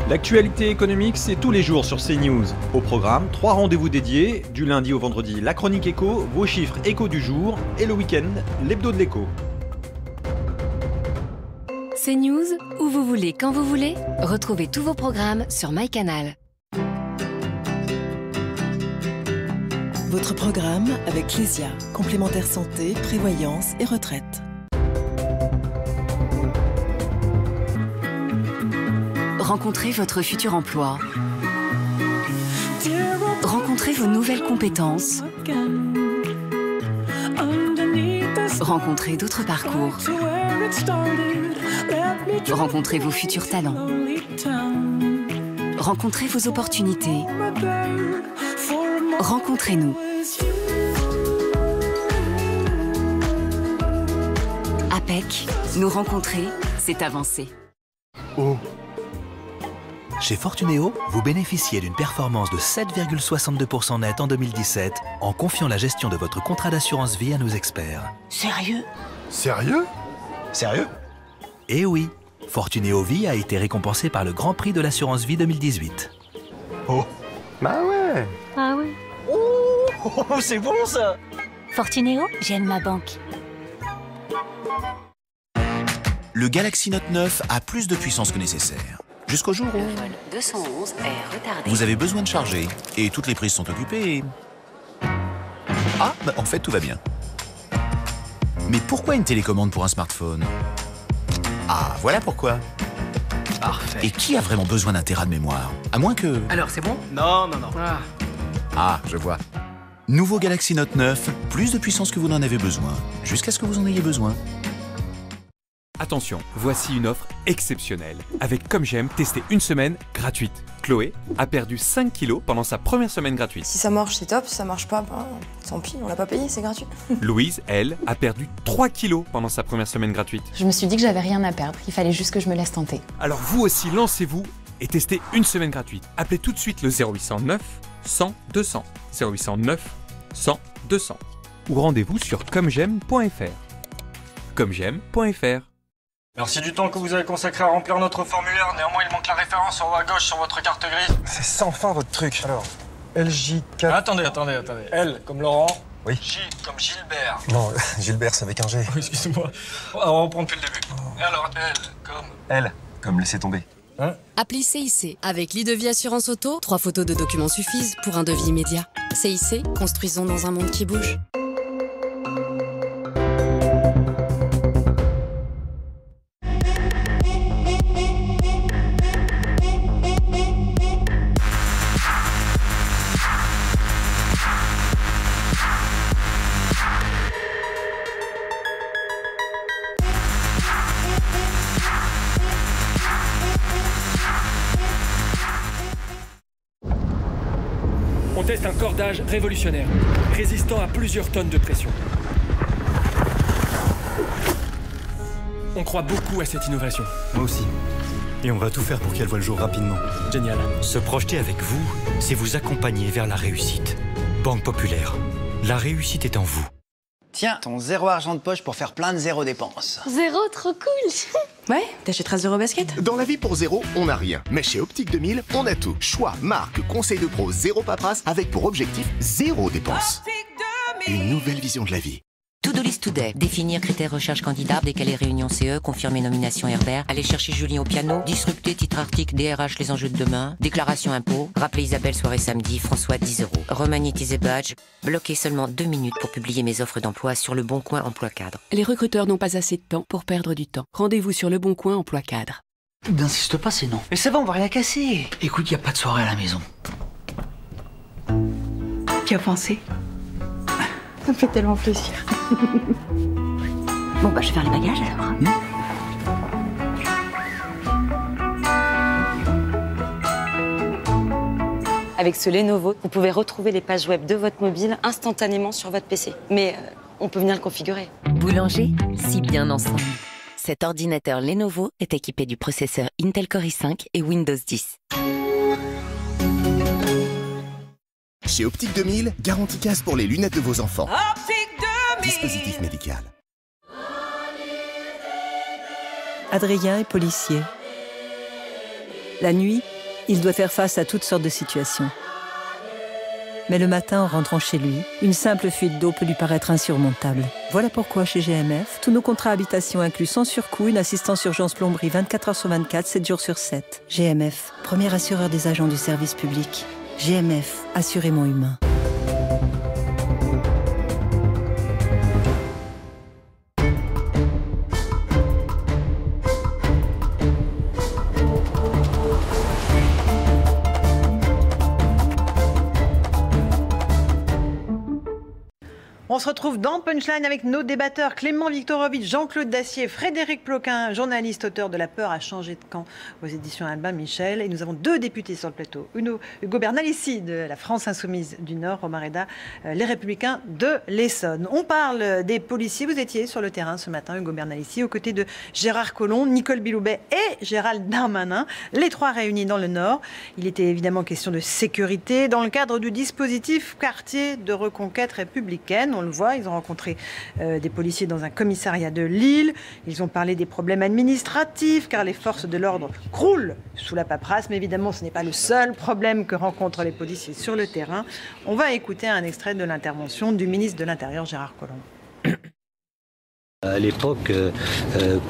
L'actualité économique, c'est tous les jours sur CNews. Au programme, 3 rendez-vous dédiés, du lundi au vendredi, la chronique éco, vos chiffres éco du jour, et le week-end, l'hebdo de l'éco. CNews, où vous voulez, quand vous voulez, retrouvez tous vos programmes sur MyCanal. Votre programme avec Clésia, complémentaire santé, prévoyance et retraite. Rencontrez votre futur emploi. Rencontrez vos nouvelles compétences. Rencontrez d'autres parcours. Rencontrez vos futurs talents. Rencontrez vos opportunités. Rencontrez-nous. APEC, nous rencontrer, c'est avancer. Oh. Chez Fortunéo, vous bénéficiez d'une performance de 7,62% net en 2017 en confiant la gestion de votre contrat d'assurance vie à nos experts. Sérieux? Sérieux? Sérieux? Eh oui, Fortunéo Vie a été récompensé par le Grand Prix de l'assurance vie 2018. Oh. Bah ouais. Ah ouais. Oh, c'est bon ça. Fortunéo, j'aime ma banque. Le Galaxy Note 9 a plus de puissance que nécessaire. Jusqu'au jour où... Le vol 211 est retardé. Vous avez besoin de charger, et toutes les prises sont occupées. Ah, bah en fait, tout va bien. Mais pourquoi une télécommande pour un smartphone? Ah, voilà pourquoi. Parfait. Et qui a vraiment besoin d'un téra de mémoire? À moins que... Alors, c'est bon? Non. Ah, je vois. Nouveau Galaxy Note 9, plus de puissance que vous n'en avez besoin, jusqu'à ce que vous en ayez besoin. Attention, voici une offre exceptionnelle. Avec Comme J'aime, testez une semaine gratuite. Chloé a perdu 5 kilos pendant sa première semaine gratuite. Si ça marche, c'est top. Si ça marche pas, ben, tant pis, on l'a pas payé, c'est gratuit. Louise, elle, a perdu 3 kilos pendant sa première semaine gratuite. Je me suis dit que j'avais rien à perdre. Il fallait juste que je me laisse tenter. Alors vous aussi, lancez-vous et testez une semaine gratuite. Appelez tout de suite le 0809 100 200. 0809 100 200. Ou rendez-vous sur commej'aime.fr. commej'aime.fr. Merci du temps que vous avez consacré à remplir notre formulaire. Néanmoins, il manque la référence en haut à gauche sur votre carte grise. C'est sans fin votre truc. Alors, LJ4... Attendez. L comme Laurent. Oui. J comme Gilbert. Non, Gilbert, c'est avec un G. Excusez-moi. On reprend depuis le début. Et alors, L comme... L, comme laisser tomber. Appelez CIC. Avec l'e-devis assurance auto, 3 photos de documents suffisent pour un devis immédiat. CIC, construisons dans un monde qui bouge. On teste un cordage révolutionnaire, résistant à plusieurs tonnes de pression. On croit beaucoup à cette innovation. Moi aussi. Et on va tout faire pour qu'elle voie le jour rapidement. Génial. Se projeter avec vous, c'est vous accompagner vers la réussite. Banque Populaire. La réussite est en vous. Tiens, ton zéro argent de poche pour faire plein de zéro dépenses. Zéro, trop cool. Ouais, t'achèteras zéro basket? Dans la vie pour zéro, on n'a rien. Mais chez Optique 2000, on a tout. Choix, marque, conseil de pro, zéro paperasse, avec pour objectif zéro dépense. Une nouvelle vision de la vie. To-do list today. Définir critères recherche candidat, décaler réunion CE, confirmer nomination Herbert, aller chercher Julien au piano, disrupter titre article DRH les enjeux de demain, déclaration impôt, rappeler Isabelle soirée samedi, François 10 €, remagnétiser badge, bloquer seulement 2 minutes pour publier mes offres d'emploi sur Le Bon Coin Emploi Cadre. Les recruteurs n'ont pas assez de temps pour perdre du temps. Rendez-vous sur Le Bon Coin Emploi Cadre. N'insiste pas, c'est non. Mais ça va, on va rien casser. Écoute, y a pas de soirée à la maison. Tu as pensé? Ça me fait tellement plaisir. Bon bah je vais faire les bagages alors. Avec ce Lenovo, vous pouvez retrouver les pages web de votre mobile instantanément sur votre PC. Mais on peut venir le configurer. Boulanger, si bien ensemble. Cet ordinateur Lenovo est équipé du processeur Intel Core i5 et Windows 10. Chez Optique 2000, garantie casse pour les lunettes de vos enfants. Dispositif médical. Adrien est policier. La nuit, il doit faire face à toutes sortes de situations. Mais le matin, en rentrant chez lui, une simple fuite d'eau peut lui paraître insurmontable. Voilà pourquoi chez GMF, tous nos contrats habitation incluent sans surcoût une assistance urgence plomberie 24 h sur 24, 7 jours sur 7. GMF, premier assureur des agents du service public. GMF, assurément humain. On se retrouve dans Punchline avec nos débatteurs Clément Viktorovitch, Jean-Claude Dacier, Frédéric Ploquin, journaliste, auteur de La peur a changé de camp aux éditions Albin Michel. Et nous avons 2 députés sur le plateau. Hugo Bernalicis de la France Insoumise du Nord, Omar Reda, les Républicains de l'Essonne. On parle des policiers. Vous étiez sur le terrain ce matin, Hugo Bernalicis, aux côtés de Gérard Collomb, Nicole Belloubet et Gérald Darmanin, les 3 réunis dans le Nord. Il était évidemment question de sécurité dans le cadre du dispositif quartier de reconquête républicaine. On le voit, ils ont rencontré des policiers dans un commissariat de Lille. Ils ont parlé des problèmes administratifs, car les forces de l'ordre croulent sous la paperasse. Mais évidemment, ce n'est pas le seul problème que rencontrent les policiers sur le terrain. On va écouter un extrait de l'intervention du ministre de l'Intérieur, Gérard Collomb. À l'époque,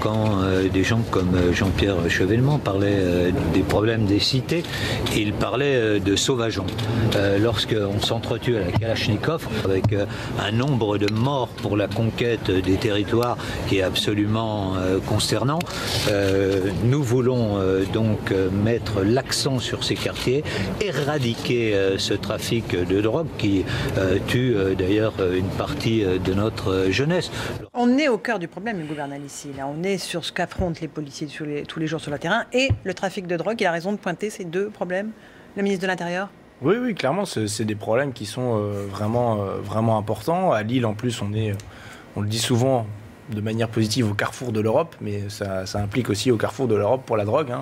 quand des gens comme Jean-Pierre Chevènement parlaient des problèmes des cités, il parlait de sauvageons. Lorsqu'on s'entretue à la Kalachnikov, avec un nombre de morts pour la conquête des territoires qui est absolument consternant, nous voulons donc mettre l'accent sur ces quartiers, éradiquer ce trafic de drogue qui tue d'ailleurs une partie de notre jeunesse. On est au cœur du problème, Hugo Bernalicis. Là, on est sur ce qu'affrontent les policiers tous les jours sur le terrain et le trafic de drogue. Il a raison de pointer ces 2 problèmes, le ministre de l'Intérieur. Oui, clairement, c'est des problèmes qui sont vraiment importants. À Lille, en plus, on le dit souvent de manière positive au carrefour de l'Europe, mais ça implique aussi au carrefour de l'Europe pour la drogue.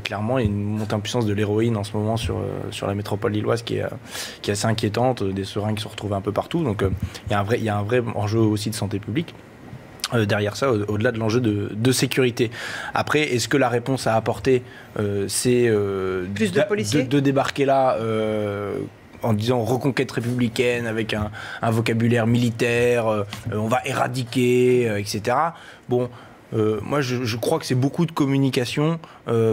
Clairement, il y a une montée en puissance de l'héroïne en ce moment sur la métropole lilloise qui est assez inquiétante, des seringues qui sont retrouvées un peu partout. Donc il y a un vrai enjeu aussi de santé publique. Derrière ça, au-delà de l'enjeu de sécurité. Après, est-ce que la réponse à apporter, c'est plus de policiers de débarquer là en disant reconquête républicaine avec un vocabulaire militaire, on va éradiquer, etc. Bon, moi je crois que c'est beaucoup de communication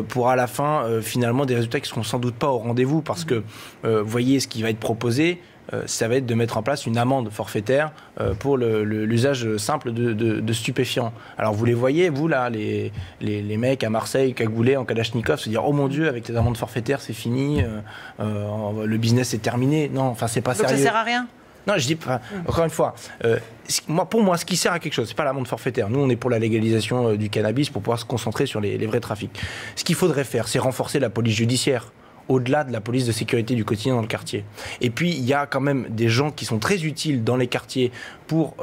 pour à la fin finalement des résultats qui seront sans doute pas au rendez-vous, parce que vous voyez ce qui va être proposé. Ça va être de mettre en place une amende forfaitaire pour l'usage simple de stupéfiants. Alors vous les voyez, vous là, les mecs à Marseille, cagoulés en Kalachnikov, se dire oh mon Dieu, avec les amendes forfaitaires c'est fini, le business est terminé. Non, enfin c'est pas sérieux. Donc ça sert à rien ? Non, je dis, encore une fois, pour moi, ce qui sert à quelque chose, c'est pas l'amende forfaitaire. Nous, on est pour la légalisation du cannabis pour pouvoir se concentrer sur les vrais trafics. Ce qu'il faudrait faire, c'est renforcer la police judiciaire, au-delà de la police de sécurité du quotidien dans le quartier. Et puis, il y a quand même des gens qui sont très utiles dans les quartiers pour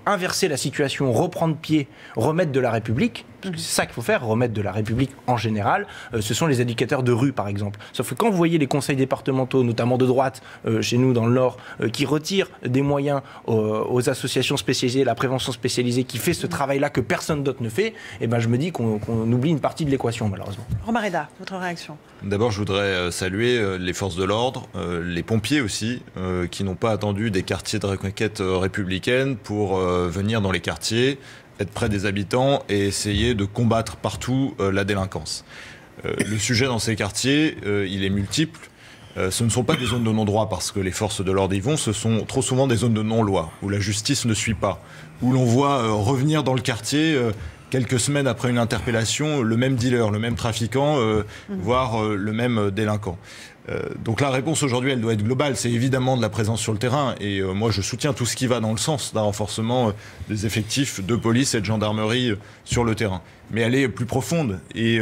inverser la situation, reprendre pied, remettre de la République. Parce que c'est ça qu'il faut faire, remettre de la République en général. Ce sont les éducateurs de rue, par exemple. Sauf que quand vous voyez les conseils départementaux, notamment de droite, chez nous dans le Nord, qui retirent des moyens aux associations spécialisées, la prévention spécialisée, qui fait ce travail-là que personne d'autre ne fait, eh ben, je me dis qu'on oublie une partie de l'équation, malheureusement. Omar Reda, votre réaction ? D'abord, je voudrais saluer les forces de l'ordre, les pompiers aussi, qui n'ont pas attendu des quartiers de reconquête républicaine pour venir dans les quartiers, être près des habitants et essayer de combattre partout la délinquance. Le sujet dans ces quartiers, il est multiple. Ce ne sont pas des zones de non-droit parce que les forces de l'ordre y vont, ce sont trop souvent des zones de non-loi, où la justice ne suit pas, où l'on voit revenir dans le quartier... quelques semaines après une interpellation, le même dealer, le même trafiquant, voire le même délinquant. Donc la réponse aujourd'hui, elle doit être globale. C'est évidemment de la présence sur le terrain. Et moi, je soutiens tout ce qui va dans le sens d'un renforcement des effectifs de police et de gendarmerie sur le terrain. Mais elle est plus profonde. Et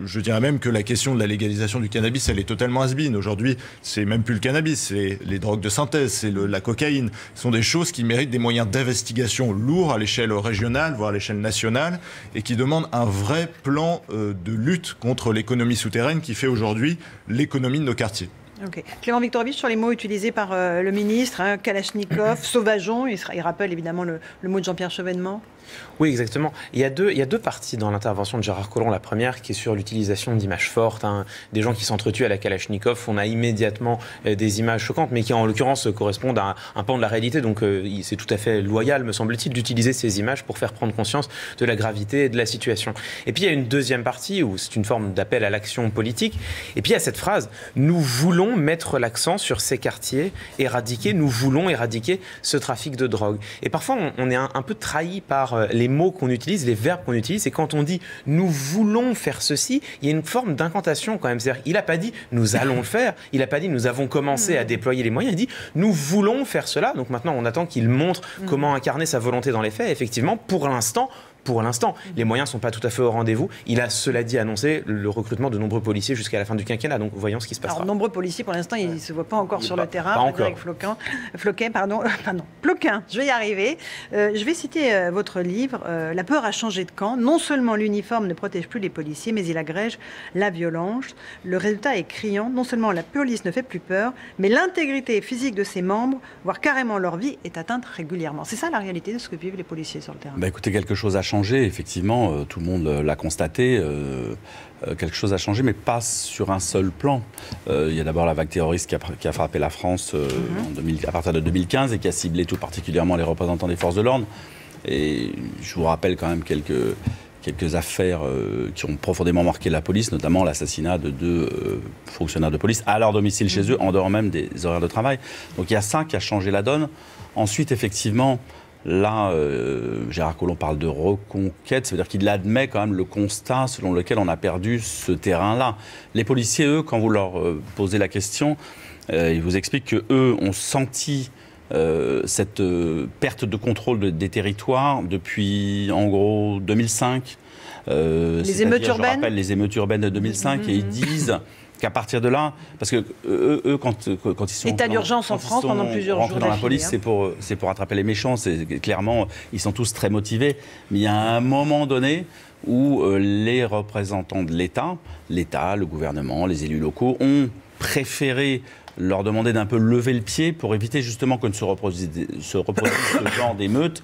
je dirais même que la question de la légalisation du cannabis, elle est totalement has-been. Aujourd'hui, c'est même plus le cannabis, c'est les drogues de synthèse, c'est la cocaïne. Ce sont des choses qui méritent des moyens d'investigation lourds à l'échelle régionale, voire à l'échelle nationale, et qui demandent un vrai plan de lutte contre l'économie souterraine qui fait aujourd'hui l'économie de nos quartiers. Okay. Clément Viktorovitch, sur les mots utilisés par le ministre, Kalachnikov, sauvageon, il rappelle évidemment le mot de Jean-Pierre Chevènement. Oui, exactement. Il y a deux parties dans l'intervention de Gérard Collomb. La première qui est sur l'utilisation d'images fortes, des gens qui s'entretuent à la Kalachnikov. On a immédiatement des images choquantes, mais qui en l'occurrence correspondent à un pan de la réalité. Donc c'est tout à fait loyal, me semble-t-il, d'utiliser ces images pour faire prendre conscience de la gravité de la situation. Et puis il y a une deuxième partie où c'est une forme d'appel à l'action politique. Et puis il y a cette phrase, nous voulons mettre l'accent sur ces quartiers, nous voulons éradiquer ce trafic de drogue. Et parfois on est un peu trahi par par les mots qu'on utilise, les verbes qu'on utilise. Et quand on dit « nous voulons faire ceci », il y a une forme d'incantation quand même. C'est-à-dire qu'il n'a pas dit « nous allons le faire », il n'a pas dit « nous avons commencé à déployer les moyens », il dit « nous voulons faire cela ». Donc maintenant, on attend qu'il montre comment incarner sa volonté dans les faits. Et effectivement, pour l'instant, les moyens ne sont pas tout à fait au rendez-vous. Il a, cela dit, annoncé le recrutement de nombreux policiers jusqu'à la fin du quinquennat. Donc, voyons ce qui se passera. Alors, nombreux policiers, pour l'instant, ils ne se voient pas encore sur le terrain. Pas encore. Ploquin, je vais y arriver. Je vais citer votre livre. La peur a changé de camp. Non seulement l'uniforme ne protège plus les policiers, mais il agrège la violence. Le résultat est criant. Non seulement la police ne fait plus peur, mais l'intégrité physique de ses membres, voire carrément leur vie, est atteinte régulièrement. C'est ça la réalité de ce que vivent les policiers sur le terrain. Écoutez, quelque chose a changé, effectivement, tout le monde l'a constaté, quelque chose a changé, mais pas sur un seul plan. Il y a d'abord la vague terroriste qui a frappé la France à partir de 2015 et qui a ciblé tout particulièrement les représentants des forces de l'ordre. Et je vous rappelle quand même quelques affaires qui ont profondément marqué la police, notamment l'assassinat de 2 fonctionnaires de police à leur domicile chez eux, en dehors même des horaires de travail. Donc il y a ça qui a changé la donne. Ensuite, effectivement, là, Gérard Collomb parle de reconquête, ça veut dire qu'il admet quand même le constat selon lequel on a perdu ce terrain-là. Les policiers, eux, quand vous leur posez la question, ils vous expliquent qu'eux ont senti cette perte de contrôle des territoires depuis, en gros, 2005. Les émeutes urbaines. Je rappelle les émeutes urbaines de 2005, et ils disent qu'à partir de là, parce que eux quand ils sont état d'urgence en France pendant plusieurs jours dans la police, c'est pour attraper les méchants. C'est clairement, ils sont tous très motivés. Mais il y a un moment donné où les représentants de l'État, le gouvernement, les élus locaux, ont préféré leur demander d'un peu lever le pied pour éviter justement que ne se reproduise ce genre d'émeutes,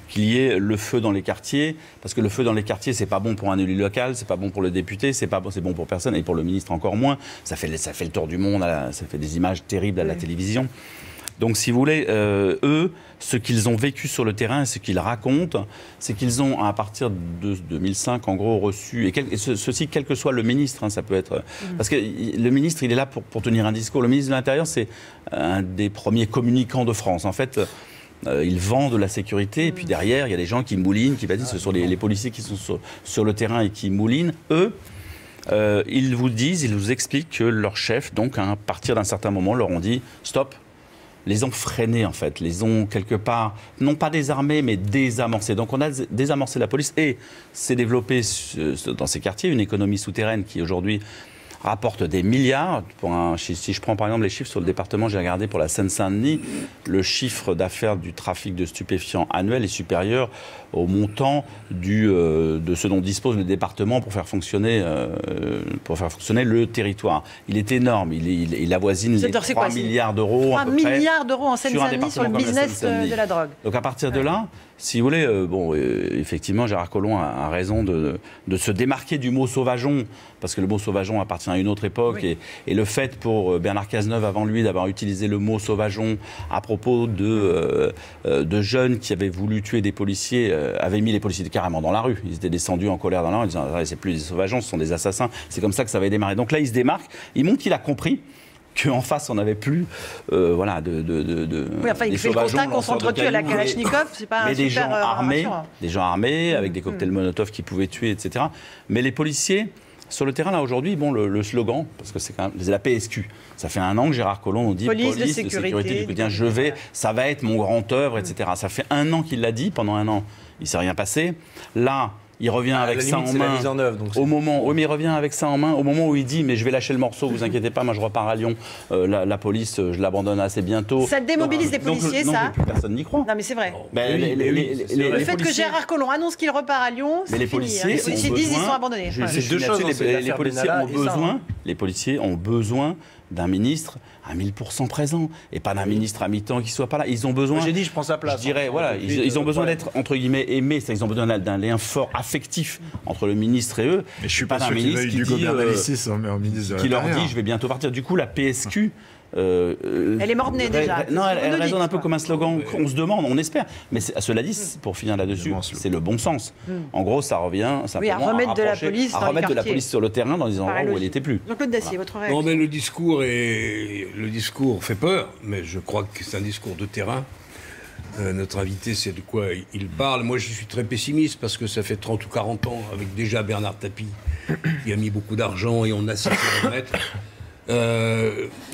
qu'il y ait le feu dans les quartiers, parce que le feu dans les quartiers, c'est pas bon pour un élu local, c'est pas bon pour le député, c'est bon pour personne, et pour le ministre encore moins. Ça fait le tour du monde, ça fait des images terribles à la télévision. Donc, si vous voulez, eux, ce qu'ils ont vécu sur le terrain et ce qu'ils racontent, c'est qu'ils ont, à partir de 2005, en gros, reçu, et ceci, quel que soit le ministre, ça peut être... Parce que le ministre, il est là pour tenir un discours. Le ministre de l'Intérieur, c'est un des premiers communicants de France. En fait, ils vendent de la sécurité, et puis derrière, il y a des gens qui moulinent, qui disent, ce sont les policiers qui sont sur le terrain et qui moulinent. Eux, ils vous expliquent que leurs chefs, donc, à partir d'un certain moment, leur ont dit « stop ». Les ont freinés, en fait, les ont quelque part, non pas désarmés, mais désamorcés. Donc on a désamorcé la police et s'est développé dans ces quartiers une économie souterraine qui aujourd'hui rapporte des milliards. Si je prends par exemple les chiffres sur le département, j'ai regardé pour la Seine-Saint-Denis, le chiffre d'affaires du trafic de stupéfiants annuel est supérieur au montant de ce dont dispose le département pour faire fonctionner le territoire. Il est énorme, il avoisine les 3 milliards d'euros. 3 milliards d'euros en Seine-Saint-Denis sur le business de la drogue. Donc à partir de là, si vous voulez, effectivement, Gérard Collomb a raison de se démarquer du mot sauvageon, parce que le mot sauvageon appartient à une autre époque, oui. et le fait pour Bernard Cazeneuve, avant lui, d'avoir utilisé le mot sauvageon à propos de jeunes qui avaient voulu tuer des policiers, avaient mis les policiers carrément dans la rue. Ils étaient descendus en colère dans la rue en disant « c'est plus des sauvageons, ce sont des assassins ». C'est comme ça que ça avait démarré. Donc là, il se démarque, il montre qu'il a compris qu'en face, on n'avait plus il fait le constat qu'on s'entretue à la Kalachnikov, c'est pas un des gens armés, avec des cocktails Molotov qui pouvaient tuer, etc. Mais les policiers, sur le terrain, là, aujourd'hui, le slogan, parce que c'est quand même la PSQ. Ça fait 1 an que Gérard Collomb nous dit police de sécurité du quotidien, ça va être mon grand œuvre, etc. Ça fait 1 an qu'il l'a dit, pendant 1 an, il ne s'est rien passé. Là, il revient avec ça en main. Il revient avec ça en main au moment où il dit mais je vais lâcher le morceau, vous inquiétez pas, moi je repars à Lyon. La police, je l'abandonne assez bientôt. Ça démobilise des policiers, ça. Plus personne n'y croit. Non mais c'est vrai. Le fait que Gérard Collomb annonce qu'il repart à Lyon, c'est fini. Les policiers disent ils sont abandonnés. Les policiers ont besoin d'un ministre à 1000% présent et pas d'un ministre à mi-temps qui soit pas là. Ils ont besoin. J'ai dit, je prends sa place. Je dirais, voilà, ils ont besoin d'être entre guillemets aimés. Ils ont besoin d'un lien fort affectif entre le ministre et eux. Mais je suis pas sûr qu'il ait du gouvernementisme, mais au ministre de l'Intérieur. Qui leur dit, je vais bientôt partir. Du coup, la PSQ. Elle est morte-née déjà. Non, elle résonne un peu comme un slogan qu'on se demande, on espère. Mais cela dit, pour finir là-dessus, c'est le bon sens. En gros, ça revient à remettre de la police sur le terrain dans les endroits où elle n'était plus. Jean-Claude Dacier, votre réaction? Non, mais le discours fait peur, mais je crois que c'est un discours de terrain. notre invité sait de quoi il parle. Moi, je suis très pessimiste parce que ça fait 30 ou 40 ans, avec déjà Bernard Tapie, qui a mis beaucoup d'argent et on a cessé de le mettre.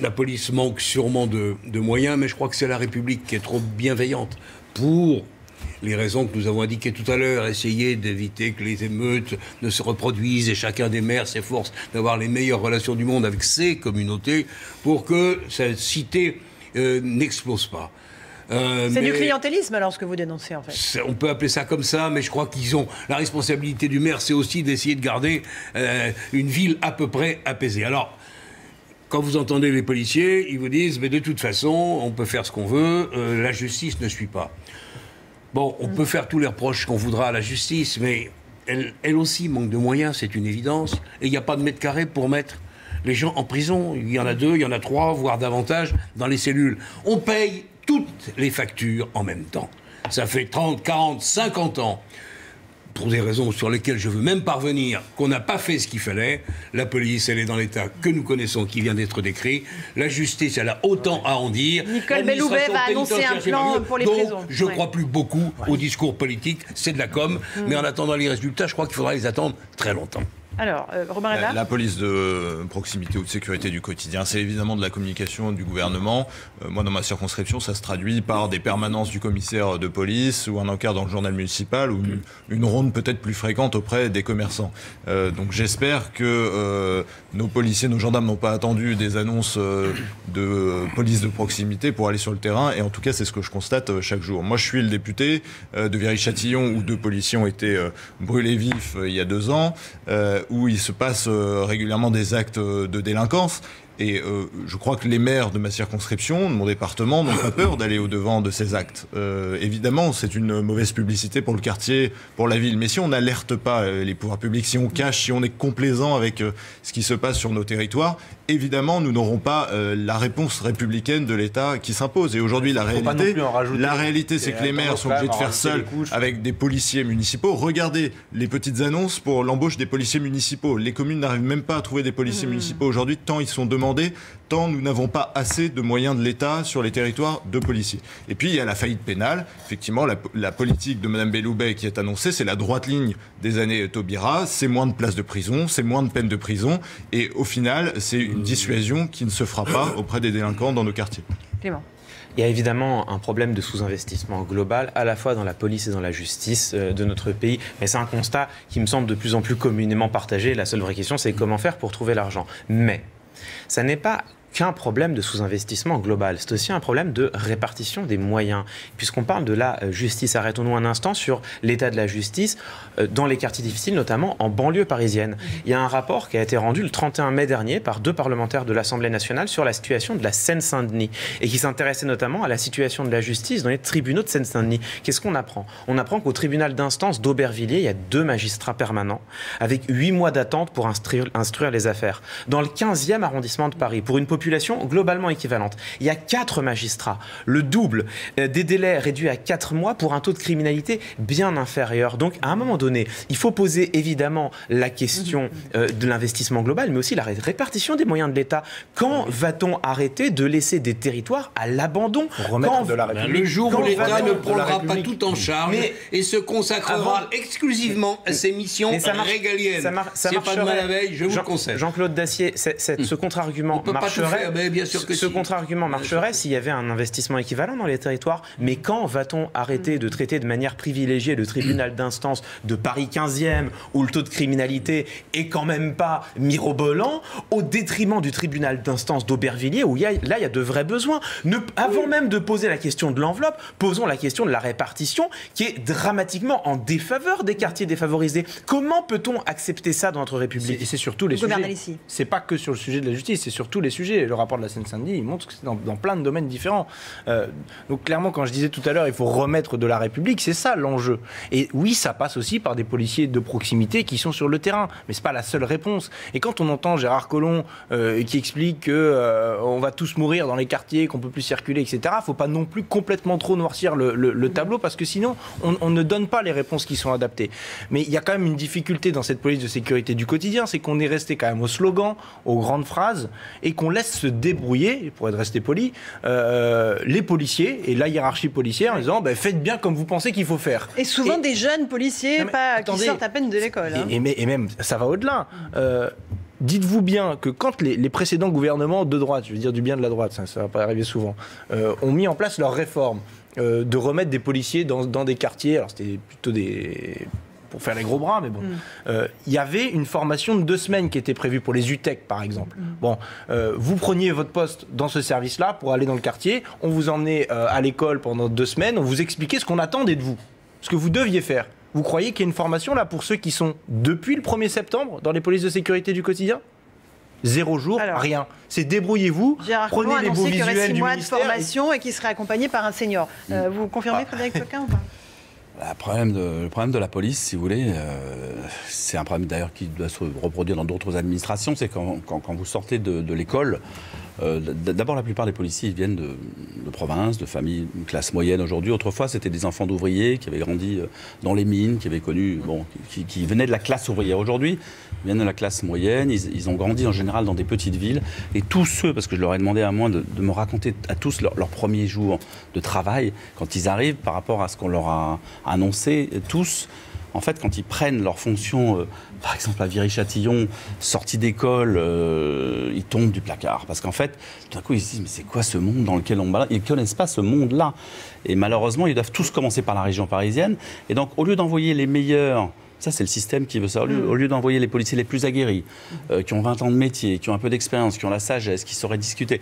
La police manque sûrement de moyens, mais je crois que c'est la République qui est trop bienveillante pour les raisons que nous avons indiquées tout à l'heure, essayer d'éviter que les émeutes ne se reproduisent et chacun des maires s'efforce d'avoir les meilleures relations du monde avec ses communautés pour que cette cité n'explose pas. C'est du clientélisme alors ce que vous dénoncez en fait. On peut appeler ça comme ça, mais je crois qu'ils ont la responsabilité du maire, c'est aussi d'essayer de garder une ville à peu près apaisée. Alors, quand vous entendez les policiers, ils vous disent mais de toute façon, on peut faire ce qu'on veut, la justice ne suit pas. Bon, on peut faire tous les reproches qu'on voudra à la justice, mais elle aussi manque de moyens, c'est une évidence. Et il n'y a pas de mètre carré pour mettre les gens en prison. Il y en a 2, il y en a 3, voire davantage dans les cellules. On paye toutes les factures en même temps. Ça fait 30, 40, 50 ans, pour des raisons sur lesquelles je ne veux même pas revenir, qu'on n'a pas fait ce qu'il fallait. La police, elle est dans l'état que nous connaissons, qui vient d'être décrit. La justice, elle a autant à en dire. Nicole Belloubet va annoncer un plan pour les prisons. Je ne crois plus beaucoup au discours politique, c'est de la com. Mais en attendant les résultats, je crois qu'il faudra les attendre très longtemps. Alors, Robin Reda ? La police de proximité ou de sécurité du quotidien, c'est évidemment de la communication du gouvernement. Moi, dans ma circonscription, ça se traduit par des permanences du commissaire de police ou un encart dans le journal municipal ou une ronde peut-être plus fréquente auprès des commerçants. Donc j'espère que nos policiers, nos gendarmes n'ont pas attendu des annonces de police de proximité pour aller sur le terrain. Et en tout cas, c'est ce que je constate chaque jour. Moi, je suis le député de Viry-Châtillon où 2 policiers ont été brûlés vifs il y a 2 ans. Où il se passe régulièrement des actes de délinquance. Et je crois que les maires de ma circonscription, de mon département, n'ont pas peur d'aller au-devant de ces actes. Évidemment, c'est une mauvaise publicité pour le quartier, pour la ville. Mais si on n'alerte pas les pouvoirs publics, si on cache, si on est complaisant avec ce qui se passe sur nos territoires, évidemment, nous n'aurons pas la réponse républicaine de l'État qui s'impose. Et aujourd'hui, la réalité, c'est que les maires sont obligés de faire seuls avec des policiers municipaux. Regardez les petites annonces pour l'embauche des policiers municipaux. Les communes n'arrivent même pas à trouver des policiers municipaux aujourd'hui, tant ils sont demandés, tant nous n'avons pas assez de moyens de l'État sur les territoires de policiers. Et puis, il y a la faillite pénale. Effectivement, la politique de Mme Belloubet qui est annoncée, c'est la droite ligne des années Taubira. C'est moins de places de prison, c'est moins de peines de prison. Et au final, c'est une dissuasion qui ne se fera pas auprès des délinquants dans nos quartiers. Clément. Il y a évidemment un problème de sous-investissement global, à la fois dans la police et dans la justice de notre pays. Mais c'est un constat qui me semble de plus en plus communément partagé. La seule vraie question, c'est comment faire pour trouver l'argent. Mais ça n'est pas qu'un problème de sous-investissement global, c'est aussi un problème de répartition des moyens. Puisqu'on parle de la justice, arrêtons-nous un instant sur l'état de la justice dans les quartiers difficiles, notamment en banlieue parisienne. Il y a un rapport qui a été rendu le 31 mai dernier par 2 parlementaires de l'Assemblée nationale sur la situation de la Seine-Saint-Denis et qui s'intéressait notamment à la situation de la justice dans les tribunaux de Seine-Saint-Denis. Qu'est-ce qu'on apprend ? On apprend qu'au tribunal d'instance d'Aubervilliers, il y a 2 magistrats permanents avec 8 mois d'attente pour instruire les affaires. Dans le 15e arrondissement de Paris, pour une population globalement équivalente, il y a 4 magistrats, le double des délais réduits à 4 mois pour un taux de criminalité bien inférieur. Donc à un moment donné, il faut poser évidemment la question de l'investissement global, mais aussi la répartition des moyens de l'État. Quand va-t-on arrêter de laisser des territoires à l'abandon ? Le jour où l'État ne prendra pas tout en charge et se consacrera exclusivement à ses missions régaliennes. S'il n'y a pas de mal à veille, je vous le concède. Jean-Claude Dacier, ce contre-argument marcherait. Ce contre-argument marcherait s'il y avait un investissement équivalent dans les territoires. Mais quand va-t-on arrêter de traiter de manière privilégiée le tribunal d'instance de Paris 15e, où le taux de criminalité est quand même pas mirobolant, au détriment du tribunal d'instance d'Aubervilliers, où il y a de vrais besoins. Avant même de poser la question de l'enveloppe, posons la question de la répartition, qui est dramatiquement en défaveur des quartiers défavorisés. Comment peut-on accepter ça dans notre République ? Et c'est surtout les sujets. C'est pas que sur le sujet de la justice, c'est sur tous les sujets. Le rapport de la Seine-Saint-Denis, il montre que c'est dans plein de domaines différents. Donc clairement, quand je disais tout à l'heure, il faut remettre de la République, c'est ça l'enjeu. Et oui, ça passe aussi par des policiers de proximité qui sont sur le terrain, mais c'est pas la seule réponse. Et quand on entend Gérard Collomb qui explique que on va tous mourir dans les quartiers, qu'on peut plus circuler, etc., faut pas non plus complètement trop noircir le tableau, parce que sinon, on ne donne pas les réponses qui sont adaptées. Mais il y a quand même une difficulté dans cette police de sécurité du quotidien, c'est qu'on est resté quand même au slogan, aux grandes phrases, et qu'on laisse laisse se débrouiller, pour être resté poli, les policiers et la hiérarchie policière en disant faites bien comme vous pensez qu'il faut faire. Et souvent des jeunes policiers qui sortent à peine de l'école. Et même, ça va au-delà. Dites-vous bien que quand les précédents gouvernements de droite, je veux dire du bien de la droite, ça va pas arriver souvent, ont mis en place leur réforme de remettre des policiers dans des quartiers, alors c'était plutôt pour faire les gros bras, mais bon. Il y avait une formation de 2 semaines qui était prévue pour les UTEC, par exemple. Bon, vous preniez votre poste dans ce service-là pour aller dans le quartier, on vous emmenait à l'école pendant 2 semaines, on vous expliquait ce qu'on attendait de vous, ce que vous deviez faire. Vous croyez qu'il y a une formation là pour ceux qui sont depuis le 1er septembre dans les polices de sécurité du quotidien ? 0 jour, rien. C'est débrouillez-vous, prenez les beaux visuels du ministère. Qu'il y aurait 6 mois de formation et qui serait accompagné par un senior. Vous confirmez, Frédéric Ploquin, ou pas ? Le problème de la police, si vous voulez, c'est un problème d'ailleurs qui doit se reproduire dans d'autres administrations, c'est quand vous sortez de l'école, d'abord la plupart des policiers viennent de province, de familles, classe moyenne aujourd'hui. Autrefois, c'était des enfants d'ouvriers qui avaient grandi dans les mines, qui avaient connu, qui venaient de la classe ouvrière. Aujourd'hui, ils viennent de la classe moyenne, ils ont grandi en général dans des petites villes. Et tous ceux, parce que je leur ai demandé à moi de me raconter à tous leur premier jour de travail, quand ils arrivent par rapport à ce qu'on leur a annoncé, tous, en fait, quand ils prennent leur fonction, par exemple à Viry-Châtillon, sortis d'école, ils tombent du placard. Parce qu'en fait, tout d'un coup, ils se disent, mais c'est quoi ce monde dans lequel on va ? Ils ne connaissent pas ce monde-là. Et malheureusement, ils doivent tous commencer par la région parisienne. Et donc, au lieu d'envoyer les meilleurs... Ça, c'est le système qui veut ça. Au lieu d'envoyer les policiers les plus aguerris, qui ont 20 ans de métier, qui ont un peu d'expérience, qui ont la sagesse, qui sauraient discuter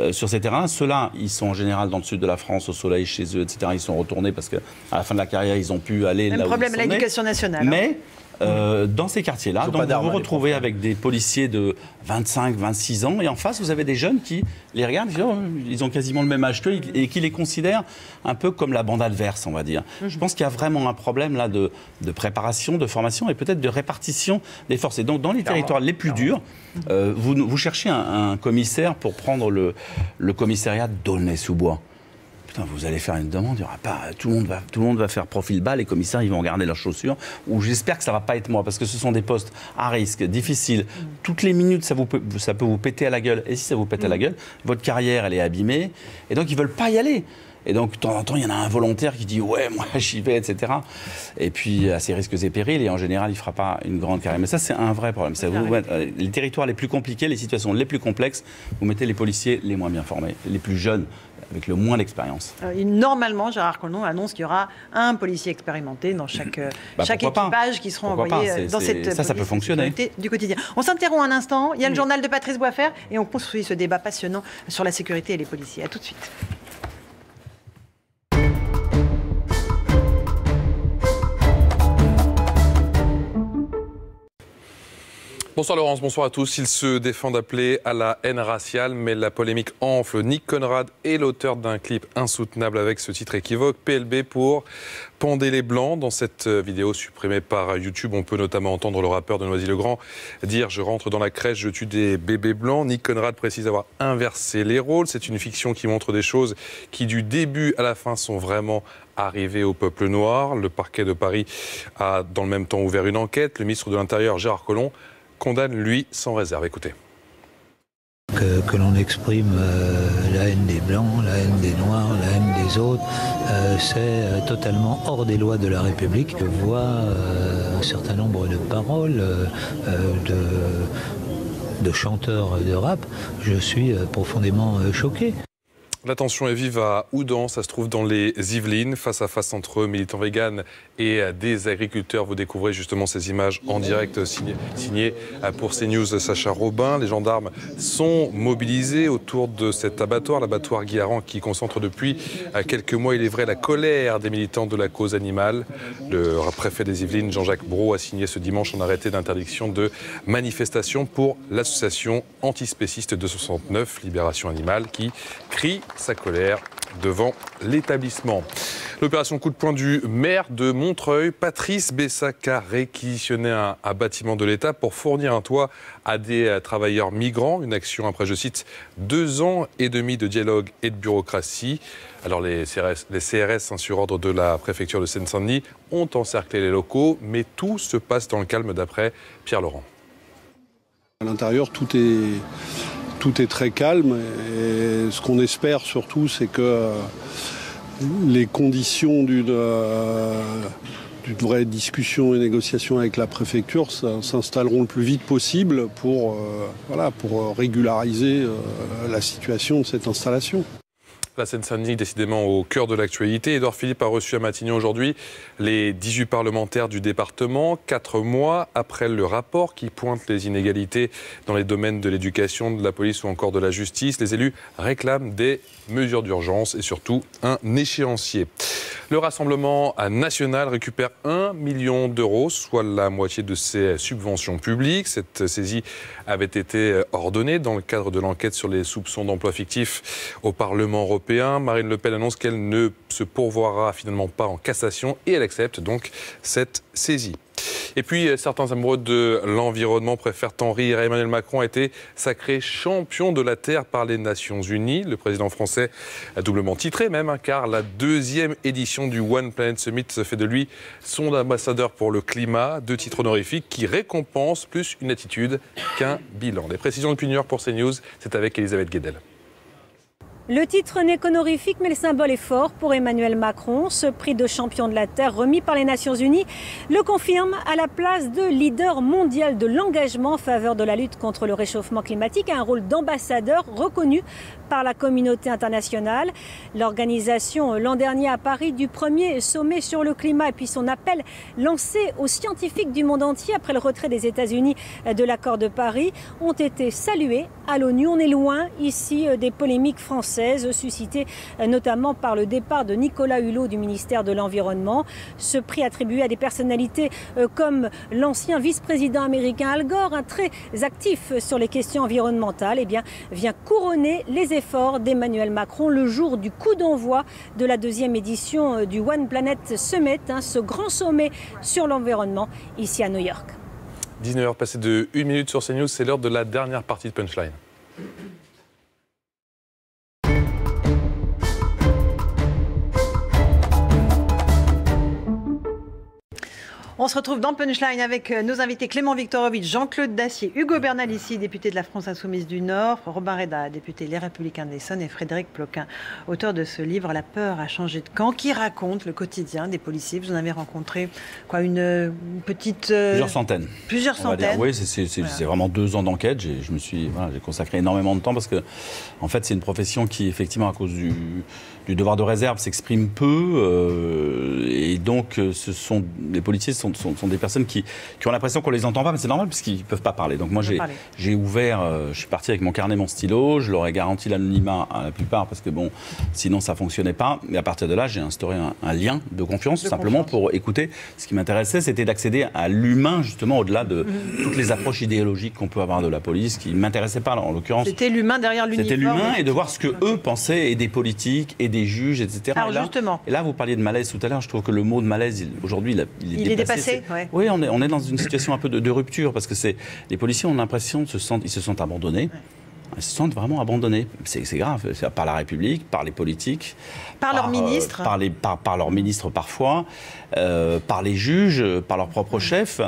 sur ces terrains, ceux-là, ils sont en général dans le sud de la France, au soleil, chez eux, etc. Ils sont retournés parce qu'à la fin de la carrière, ils ont pu aller là où ils sont. Même problème à l'éducation nationale. Mais dans ces quartiers-là, donc vous vous retrouvez avec des policiers de 25, 26 ans, et en face, vous avez des jeunes qui les regardent, ils ont quasiment le même âge qu'eux, et qui les considèrent un peu comme la bande adverse, on va dire. Je pense qu'il y a vraiment un problème là de préparation, de formation, et peut-être de répartition des forces. Et donc, dans les territoires les plus durs, vous cherchez un commissaire pour prendre le commissariat d'Aulnay-sous-Bois. Putain, vous allez faire une demande, il y aura pas, tout le monde va faire profil bas, les commissaires ils vont regarder leurs chaussures, ou j'espère que ça va pas être moi, parce que ce sont des postes à risque, difficiles. Toutes les minutes, ça peut vous péter à la gueule. Et si ça vous pète à la gueule, votre carrière elle est abîmée, et donc ils veulent pas y aller. Et donc, de temps en temps, il y en a un volontaire qui dit « Ouais, moi, j'y vais, etc. » Et puis, à ses risques et périls, et en général, il ne fera pas une grande carrière. Mais ça, c'est un vrai problème. Les territoires les plus compliqués, les situations les plus complexes, vous mettez les policiers les moins bien formés, les plus jeunes, avec le moins d'expérience. Normalement, Gérard Collomb annonce qu'il y aura un policier expérimenté dans chaque équipage qui seront envoyés dans cette ça peut fonctionner du quotidien. On s'interrompt un instant. Il y a le journal de Patrice Boisfer et on poursuit ce débat passionnant sur la sécurité et les policiers. À tout de suite. Bonsoir Laurence, bonsoir à tous. Il se défend d'appeler à la haine raciale, mais la polémique enfle. Nick Conrad est l'auteur d'un clip insoutenable avec ce titre équivoque, PLB pour Pendez les Blancs. Dans cette vidéo supprimée par YouTube, on peut notamment entendre le rappeur de Noisy-le-Grand dire « Je rentre dans la crèche, je tue des bébés blancs ». Nick Conrad précise avoir inversé les rôles. C'est une fiction qui montre des choses qui, du début à la fin, sont vraiment arrivées au peuple noir. Le parquet de Paris a, dans le même temps, ouvert une enquête. Le ministre de l'Intérieur, Gérard Collomb, condamne, lui, sans réserve. Écoutez. Que l'on exprime la haine des Blancs, la haine des Noirs, la haine des autres, c'est totalement hors des lois de la République. Je vois un certain nombre de paroles de chanteurs de rap. Je suis profondément choqué. La tension est vive à Oudan, ça se trouve dans les Yvelines, face à face entre militants véganes et des agriculteurs. Vous découvrez justement ces images en direct signées pour CNews Sacha Robin. Les gendarmes sont mobilisés autour de cet abattoir, l'abattoir Guiharan, qui concentre depuis quelques mois, il est vrai, la colère des militants de la cause animale. Le préfet des Yvelines, Jean-Jacques Brault, a signé ce dimanche un arrêté d'interdiction de manifestation pour l'association antispéciste 269, Libération Animale, qui crie sa colère devant l'établissement. L'opération coup de poing du maire de Montreuil, Patrice Bessac, a réquisitionné un bâtiment de l'État pour fournir un toit à des travailleurs migrants. Une action après, je cite, 2 ans et demi de dialogue et de bureaucratie. Alors les CRS, sur ordre de la préfecture de Seine-Saint-Denis, ont encerclé les locaux, mais tout se passe dans le calme d'après Pierre Laurent. À l'intérieur, tout tout est très calme. Et ce qu'on espère surtout, c'est que les conditions d'une vraie discussion et négociation avec la préfecture s'installeront le plus vite possible pour régulariser la situation de cette installation. La Seine-Saint-Denis, décidément au cœur de l'actualité. Édouard Philippe a reçu à Matignon aujourd'hui les 18 parlementaires du département, 4 mois après le rapport qui pointe les inégalités dans les domaines de l'éducation, de la police ou encore de la justice. Les élus réclament des mesures d'urgence et surtout un échéancier. Le Rassemblement national récupère 1 million d'euros, soit la moitié de ses subventions publiques. Cette saisie avait été ordonnée dans le cadre de l'enquête sur les soupçons d'emploi fictif au Parlement européen. Marine Le Pen annonce qu'elle ne se pourvoira finalement pas en cassation et elle accepte donc cette saisie. Et puis, certains amoureux de l'environnement préfèrent en rire. Emmanuel Macron a été sacré champion de la Terre par les Nations Unies. Le président français a doublement titré même, car la 2e édition du One Planet Summit fait de lui son ambassadeur pour le climat. 2 titres honorifiques qui récompensent plus une attitude qu'un bilan. Les précisions depuis New York pour CNews, c'est avec Elisabeth Guedel. Le titre n'est qu'honorifique, mais le symbole est fort pour Emmanuel Macron. Ce prix de champion de la Terre remis par les Nations Unies le confirme à la place de leader mondial de l'engagement en faveur de la lutte contre le réchauffement climatique, un rôle d'ambassadeur reconnu par la communauté internationale. L'organisation l'an dernier à Paris du premier sommet sur le climat et puis son appel lancé aux scientifiques du monde entier après le retrait des États-Unis de l'accord de Paris ont été salués à l'ONU. On est loin ici des polémiques françaises suscitées notamment par le départ de Nicolas Hulot du ministère de l'Environnement. Ce prix attribué à des personnalités comme l'ancien vice-président américain Al Gore, très actif sur les questions environnementales, vient couronner les efforts d'Emmanuel Macron le jour du coup d'envoi de la 2e édition du One Planet Summit, ce grand sommet sur l'environnement ici à New York. 19h passées de 1 minute sur CNews, c'est l'heure de la dernière partie de Punchline. On se retrouve dans Punchline avec nos invités Clément Viktorovitch, Jean-Claude Dacier, Hugo Bernalicis, député de la France Insoumise du Nord, Robin Reda, député Les Républicains de l'Essonne, et Frédéric Ploquin, auteur de ce livre La peur a changé de camp, qui raconte le quotidien des policiers. Vous en avez rencontré une petite... Plusieurs centaines. Plusieurs centaines. Oui, c'est vraiment 2 ans d'enquête. J'ai consacré énormément de temps parce que, en fait, c'est une profession qui, effectivement, à cause du devoir de réserve, s'exprime peu. Et donc, les policiers sont des personnes qui ont l'impression qu'on les entend pas, mais c'est normal parce qu'ils peuvent pas parler. Donc moi j'ai ouvert, je suis parti avec mon carnet, mon stylo, je leur ai garanti l'anonymat à la plupart parce que sinon ça fonctionnait pas. Et à partir de là, j'ai instauré un lien de confiance, simplement pour écouter. Ce qui m'intéressait, c'était d'accéder à l'humain, justement, au-delà de toutes les approches idéologiques qu'on peut avoir de la police, qui m'intéressaient pas en l'occurrence. C'était l'humain derrière l'uniforme. C'était l'humain et de voir ce que eux pensaient, et des politiques et des juges, etc. Alors justement. Et là, vous parliez de malaise tout à l'heure. Je trouve que le mot de malaise, aujourd'hui, il est dépassé. Ouais. Oui, on est dans une situation un peu de rupture parce que les policiers ont l'impression ils se sentent abandonnés. Ouais. Ils se sentent vraiment abandonnés. C'est grave. Par la République, par les politiques. Par leurs ministres. Par leurs ministres parfois. Par les juges, par leurs propres chefs.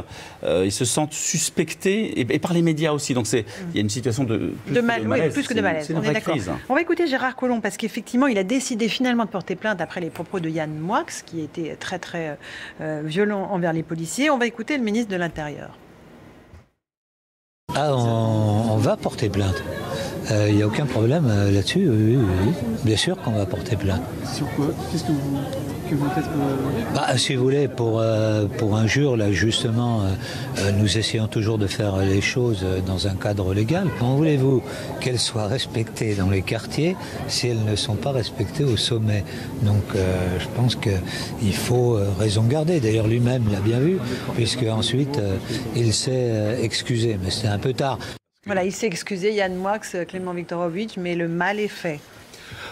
Ils se sentent suspectés. Et par les médias aussi. Donc il y a une situation de malaise. Oui, plus que de malaise. C'est une vraie crise. On va écouter Gérard Collomb parce qu'effectivement, il a décidé finalement de porter plainte après les propos de Yann Moix, qui était très très violent envers les policiers. On va écouter le ministre de l'Intérieur. On va porter plainte. Il n'y a aucun problème là-dessus. Oui. Bien sûr qu'on va porter plainte. Sur quoi? Qu'est-ce que vous faites si vous voulez, pour injure, là, justement, nous essayons toujours de faire les choses dans un cadre légal. Comment voulez-vous qu'elles soient respectées dans les quartiers si elles ne sont pas respectées au sommet? Donc, je pense qu'il faut raison garder. D'ailleurs, lui-même l'a bien vu, puisque ensuite, il s'est excusé. Mais c'était un peu tard. Voilà, il s'est excusé, Yann Moix, Clément Viktorovitch, mais le mal est fait.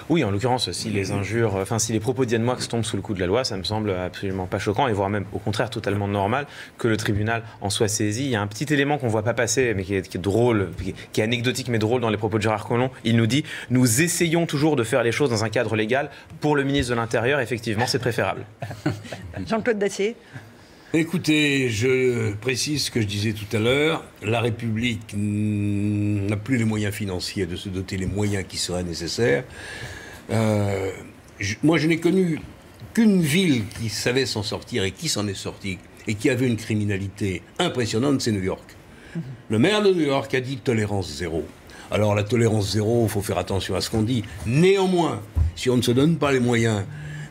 Oui, en l'occurrence, si les propos d'Yann Moix tombent sous le coup de la loi, ça me semble absolument pas choquant, et voire même au contraire totalement normal que le tribunal en soit saisi. Il y a un petit élément qu'on ne voit pas passer, mais qui est drôle, qui est anecdotique mais drôle dans les propos de Gérard Collomb. Il nous dit « Nous essayons toujours de faire les choses dans un cadre légal. Pour le ministre de l'Intérieur, effectivement, c'est préférable. » Jean-Claude Dacier. Écoutez, je précise ce que je disais tout à l'heure. La République n'a plus les moyens financiers de se doter les moyens qui seraient nécessaires. Moi, je n'ai connu qu'une ville qui savait s'en sortir et qui s'en est sortie et qui avait une criminalité impressionnante, c'est New York. Le maire de New York a dit tolérance zéro. Alors la tolérance zéro, il faut faire attention à ce qu'on dit. Néanmoins, si on ne se donne pas les moyens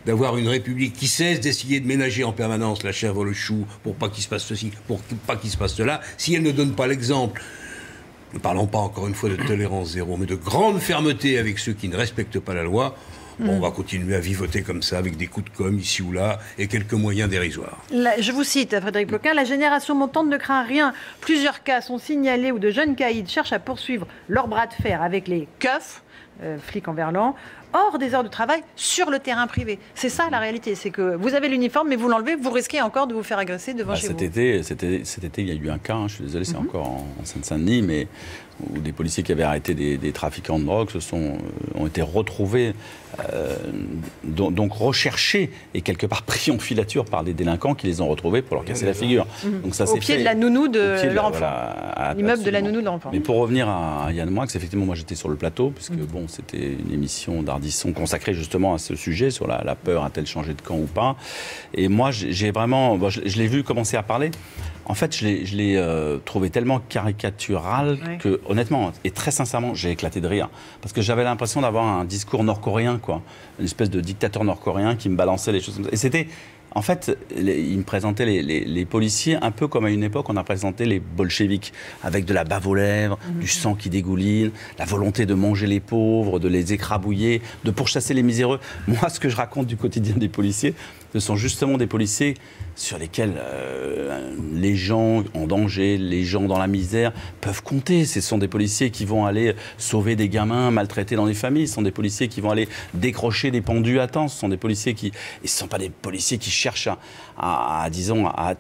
d'avoir une République qui cesse d'essayer de ménager en permanence la chèvre, le chou, pour pas qu'il se passe ceci, pour pas qu'il se passe cela, si elle ne donne pas l'exemple, ne parlons pas encore une fois de tolérance zéro, mais de grande fermeté avec ceux qui ne respectent pas la loi, on va continuer à vivoter comme ça, avec des coups de com' ici ou là, et quelques moyens dérisoires. Je vous cite, Frédéric Ploquin, la génération montante ne craint rien. Plusieurs cas sont signalés où de jeunes caïds cherchent à poursuivre leur bras de fer avec les keufs, flics en verlan, hors des heures de travail, sur le terrain privé. C'est ça la réalité, c'est que vous avez l'uniforme, mais vous l'enlevez, vous risquez encore de vous faire agresser devant chez vous. Cet été, il y a eu un cas, je suis désolé, c'est encore en Seine-Saint-Denis, mais où des policiers qui avaient arrêté des trafiquants de drogue ont été retrouvés, donc recherchés et quelque part pris en filature par des délinquants qui les ont retrouvés pour leur casser la figure. Donc ça, au pied de la nounou de leur enfant. L'immeuble de la nounou de l'enfant. Mais pour revenir à Yann Moix, effectivement, moi j'étais sur le plateau, puisque bon, c'était une émission d'Ardisson consacrée justement à ce sujet, sur la peur, a-t-elle changé de camp ou pas. Et moi, j'ai vraiment, je l'ai vu commencer à parler. En fait, je l'ai trouvé tellement caricatural que, honnêtement, et très sincèrement, j'ai éclaté de rire. Parce que j'avais l'impression d'avoir un discours nord-coréen, quoi. Une espèce de dictateur nord-coréen qui me balançait les choses comme ça. Et c'était... En fait, il me présentait les policiers un peu comme à une époque on a présenté les bolcheviks, avec de la bave aux lèvres, du sang qui dégouline, la volonté de manger les pauvres, de les écrabouiller, de pourchasser les miséreux. Moi, ce que je raconte du quotidien des policiers, ce sont justement des policiers sur lesquels les gens en danger, les gens dans la misère peuvent compter. Ce sont des policiers qui vont aller sauver des gamins maltraités dans les familles. Ce sont des policiers qui vont aller décrocher des pendus à temps. Ce sont des policiers qui... Et ce ne sont pas des policiers qui cherchent à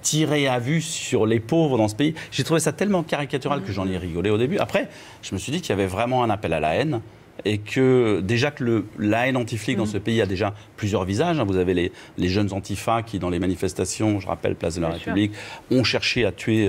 tirer à vue sur les pauvres dans ce pays. J'ai trouvé ça tellement caricatural que j'en ai rigolé au début. Après, je me suis dit qu'il y avait vraiment un appel à la haine. Et que déjà que la haine anti-flic dans ce pays a déjà plusieurs visages. Vous avez les jeunes antifas qui, dans les manifestations, je rappelle, Place de la République, ont cherché à tuer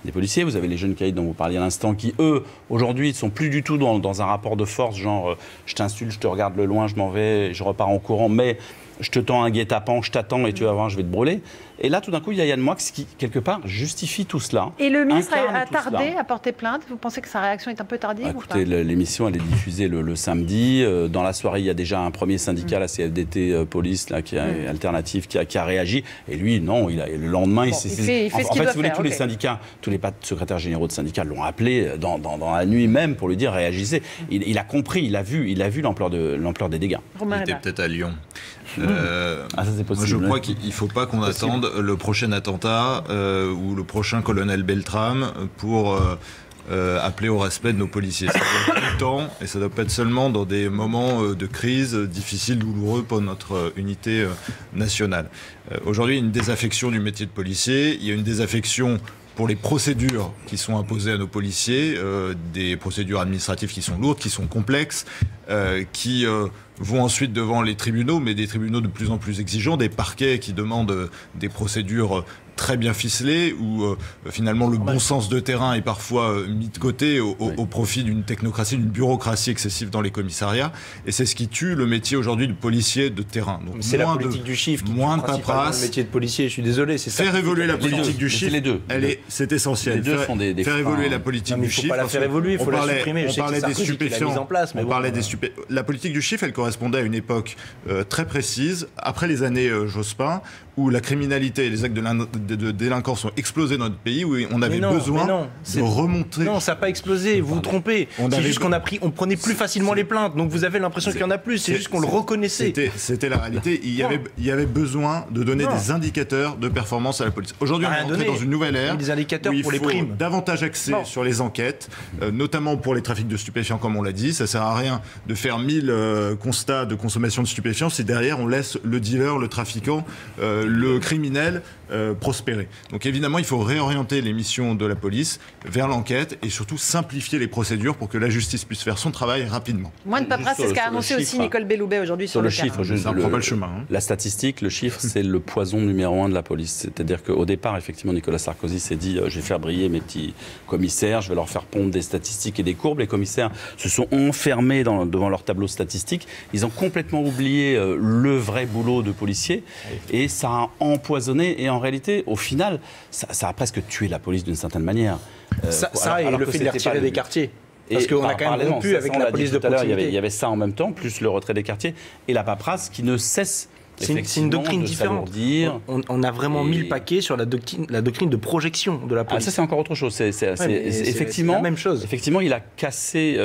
des policiers. Vous avez les jeunes caïds dont vous parliez à l'instant qui, eux, aujourd'hui, ne sont plus du tout dans un rapport de force, genre je t'insulte, je te regarde de loin, je m'en vais, je repars en courant, mais je te tends un guet-apens, je t'attends et tu vas voir, je vais te brûler. Et là, tout d'un coup, il y a Yann Moix qui, quelque part, justifie tout cela. Et le ministre a tardé à porter plainte. Vous pensez que sa réaction est un peu tardive ou pas ? Écoutez, l'émission, elle est diffusée le samedi. Dans la soirée, il y a déjà un premier syndicat, la CFDT Police, là, qui est alternatif, qui a réagi. Et lui, non, le lendemain, il fait ce qu'il doit faire. Tous les syndicats, tous les secrétaires généraux de syndicats l'ont appelé dans la nuit même pour lui dire réagissez. Il a compris, il a vu l'ampleur des dégâts. Il était peut-être à Lyon. Ça, c'est possible. Je crois qu'il ne faut pas qu'on attende le prochain attentat ou le prochain colonel Beltrame pour appeler au respect de nos policiers. Ça doit être tout le temps et ça ne doit pas être seulement dans des moments de crise difficiles, douloureux pour notre unité nationale. Aujourd'hui, il y a une désaffection du métier de policier, il y a une désaffection pour les procédures qui sont imposées à nos policiers, des procédures administratives qui sont lourdes, qui sont complexes, qui vont ensuite devant les tribunaux, mais des tribunaux de plus en plus exigeants, des parquets qui demandent des procédures très bien ficelées, où finalement le bon sens de terrain est parfois mis de côté au profit d'une technocratie, d'une bureaucratie excessive dans les commissariats. Et c'est ce qui tue le métier aujourd'hui de policier de terrain. C'est la politique du chiffre qui moins tue principalement le métier de policier, je suis désolé. Faire évoluer la politique du chiffre, c'est essentiel. Les deux sont des faire évoluer la politique du chiffre. Il ne faut pas la faire évoluer, il faut la supprimer. On parlait des stupéfiants. Mais la politique du chiffre, elle correspondait à une époque très précise, après les années Jospin, où la criminalité et les actes de délinquance ont explosé dans notre pays, où on avait besoin de remonter. Non, ça n'a pas explosé, vous vous trompez. C'est juste on prenait plus facilement les plaintes, donc vous avez l'impression qu'il y en a plus, c'est juste qu'on le reconnaissait. C'était la réalité. Il y avait besoin de donner des indicateurs de performance à la police. Aujourd'hui, on est entré dans une nouvelle ère des indicateurs où il pour les faut primes. davantage axer sur les enquêtes, notamment pour les trafics de stupéfiants, comme on l'a dit. Ça ne sert à rien de faire 1000 constats de consommation de stupéfiants si derrière on laisse le dealer, le trafiquant, le criminel prospérer. Donc évidemment, il faut réorienter les missions de la police vers l'enquête et surtout simplifier les procédures pour que la justice puisse faire son travail rapidement. Moins de paperasse, c'est ce qu'a annoncé aussi Nicole Belloubet aujourd'hui sur le chiffre. Ça ne prend pas le chemin. La statistique, le chiffre, c'est le poison numéro 1 de la police. C'est-à-dire qu'au départ, effectivement, Nicolas Sarkozy s'est dit je vais faire briller mes petits commissaires, je vais leur faire pondre des statistiques et des courbes. Les commissaires se sont enfermés devant leur tableau statistique. Ils ont complètement oublié le vrai boulot de policier et ça a empoisonné. Et en réalité, au final, ça a presque tué la police d'une certaine manière. Alors le fait de les retirer des quartiers. Parce qu'on a quand même rompu avec la police de proximité. Il y avait ça en même temps, plus le retrait des quartiers et la paperasse qui ne cesse. C'est une doctrine différente. On a vraiment mis le paquet sur la doctrine de projection de la police. Ça, c'est encore autre chose. C'est effectivement la même chose. Effectivement, il a cassé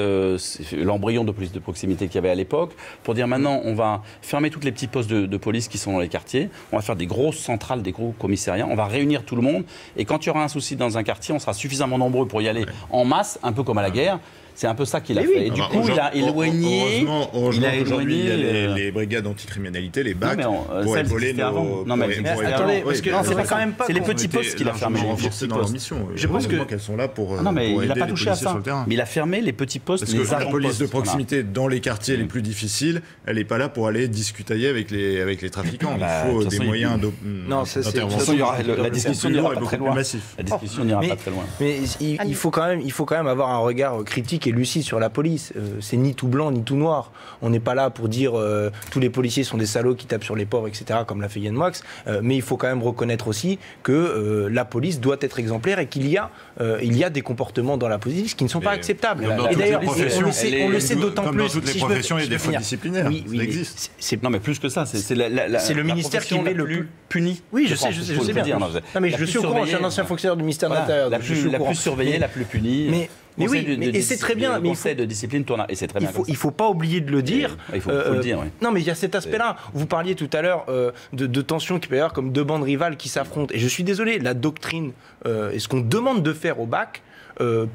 l'embryon de police de proximité qu'il y avait à l'époque pour dire maintenant, on va fermer tous les petits postes de police qui sont dans les quartiers. On va faire des grosses centrales, des gros commissariats. On va réunir tout le monde. Et quand il y aura un souci dans un quartier, on sera suffisamment nombreux pour y aller en masse, un peu comme à la guerre. C'est un peu ça qu'il a fait. Et du coup, il a éloigné. Heureusement qu'aujourd'hui, il y a les brigades anticriminalité, les BAC, pour épauler nos. Non, mais attendez, parce que c'est quand même pas. C'est les petits postes qu'il a fermés. Dans leur mission. Je pense qu'elles sont là pour. Non, mais il n'a pas aider touché à ça. Mais il a fermé les petits postes. Parce que la police de proximité dans les quartiers les plus difficiles, elle n'est pas là pour aller discutailler avec les trafiquants. Il faut des moyens d'intervention. La discussion n'ira pas très loin. La discussion n'ira pas très loin. Mais il faut quand même avoir un regard critique et lucide sur la police. C'est ni tout blanc ni tout noir. On n'est pas là pour dire tous les policiers sont des salauds qui tapent sur les pauvres, etc., comme l'a fait Yann Moix. Mais il faut quand même reconnaître aussi que la police doit être exemplaire et qu'il y a des comportements dans la police qui ne sont pas acceptables. Et d'ailleurs, on le sait d'autant plus. Dans toutes les professions, il y a des fautes disciplinaires. Oui, ça existe. Non, mais plus que ça, c'est le ministère qui met le plus puni. Oui, je sais bien. Non, mais je suis au courant, je suis un ancien fonctionnaire du ministère de l'Intérieur. La plus surveillée, la plus punie. Mais oui, et c'est très bien. Le conseil de discipline tourne, et c'est très bien. Il ne faut pas oublier de le dire. Il faut le dire, oui. Non, mais il y a cet aspect-là. Vous parliez tout à l'heure de tensions qu'il peut y avoir comme deux bandes rivales qui s'affrontent. Et je suis désolé, la doctrine et ce qu'on demande de faire au BAC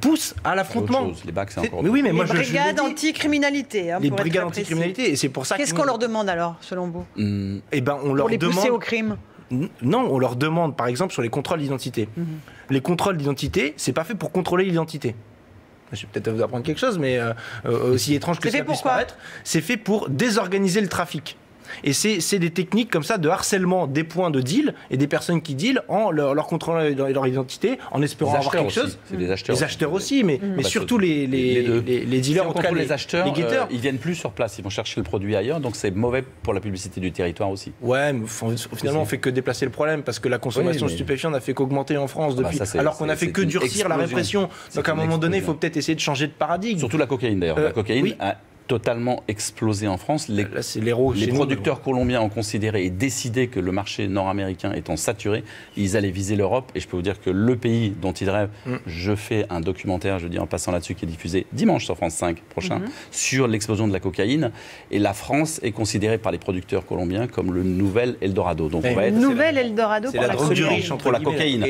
pousse à l'affrontement. Les BAC, c'est encore. Mais oui, mais moi, les brigades anticriminalité. Les brigades anticriminalité, et c'est pour ça. Qu'est-ce qu'on leur demande alors, selon vous Eh ben, on leur demande. Pour les pousser au crime. Non, on leur demande, par exemple, sur les contrôles d'identité. Les contrôles d'identité, c'est pas fait pour contrôler l'identité. Je vais peut-être vous apprendre quelque chose, mais aussi étrange que ça puisse paraître, c'est fait pour désorganiser le trafic. Et c'est des techniques comme ça de harcèlement des points de deal et des personnes qui deal en leur contrôlant leur identité, en espérant avoir quelque chose. C'est des acheteurs. Les acheteurs aussi, mais surtout les dealers, en tout cas les acheteurs, les guetteurs. Ils viennent plus sur place, ils vont chercher le produit ailleurs, donc c'est mauvais pour la publicité du territoire aussi. Ouais, mais finalement on fait que déplacer le problème parce que la consommation stupéfiant n'a fait qu'augmenter en France depuis, alors qu'on a fait que durcir la répression. Donc à un moment donné, il faut peut-être essayer de changer de paradigme. Surtout la cocaïne d'ailleurs. La cocaïne a totalement explosé en France. Les producteurs colombiens ont considéré et décidé que le marché nord-américain étant saturé, ils allaient viser l'Europe. Et je peux vous dire que le pays dont ils rêvent, je fais un documentaire, je dis en passant là-dessus, qui est diffusé dimanche sur France 5 prochain, sur l'explosion de la cocaïne. Et la France est considérée par les producteurs colombiens comme le nouvel Eldorado. Donc on va être nouvel Eldorado pour la cocaïne. Pour la cocaïne.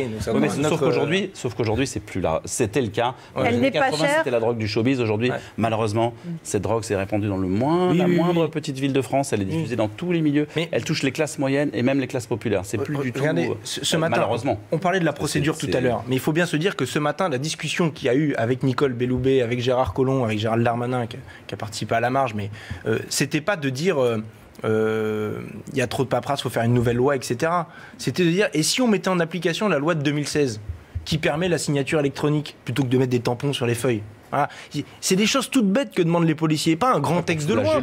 Sauf qu'aujourd'hui, c'est plus là. C'était le cas. Elle n'est pas chère. C'était la drogue du showbiz. Aujourd'hui, malheureusement, cette drogue s'est répandue dans la moindre petite ville de France. Elle est diffusée dans tous les milieux. Mais elle touche les classes moyennes et même les classes populaires. C'est plus du tout. Ce matin, malheureusement. On parlait de la procédure tout à l'heure, mais il faut bien se dire que ce matin, la discussion qu'il y a eu avec Nicole Belloubet, avec Gérard Collomb, avec Gérald Darmanin qui a participé à la marge, mais c'était pas de dire il y a trop de paperasse, il faut faire une nouvelle loi, etc. C'était de dire, et si on mettait en application la loi de 2016 qui permet la signature électronique plutôt que de mettre des tampons sur les feuilles? Voilà. C'est des choses toutes bêtes que demandent les policiers, pas un grand texte de loi.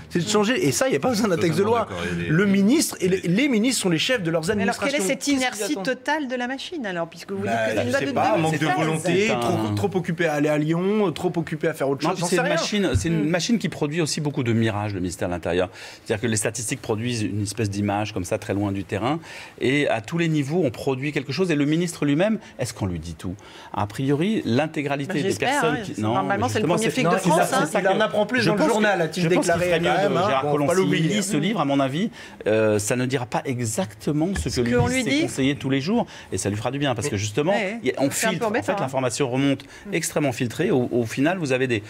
C'est de changer. Et ça, il n'y a pas besoin d'un texte de loi. Le ministre et les ministres sont les chefs de leurs administrations. Alors, quelle est cette inertie totale de la machine, alors, puisque vous dites que c'est une loi de 2016 ? Manque de volonté, trop occupé à aller à Lyon, trop occupé à faire autre chose. C'est une machine qui produit aussi beaucoup de mirages, le ministère de l'Intérieur. C'est-à-dire que les statistiques produisent une espèce d'image comme ça, très loin du terrain. Et à tous les niveaux, on produit quelque chose. Et le ministre lui-même, est-ce qu'on lui dit tout ? A priori, l'intégralité des personnes Normalement, c'est le premier flic de France. Il en apprend plus dans le journal, a-t-il déclaré. Gérard Collomb, s'il lit ce livre, à mon avis, ça ne dira pas exactement ce que lui dit ses conseillers tous les jours, et ça lui fera du bien, parce que justement, on filtre. En fait, l'information remonte extrêmement filtrée. Au final, vous avez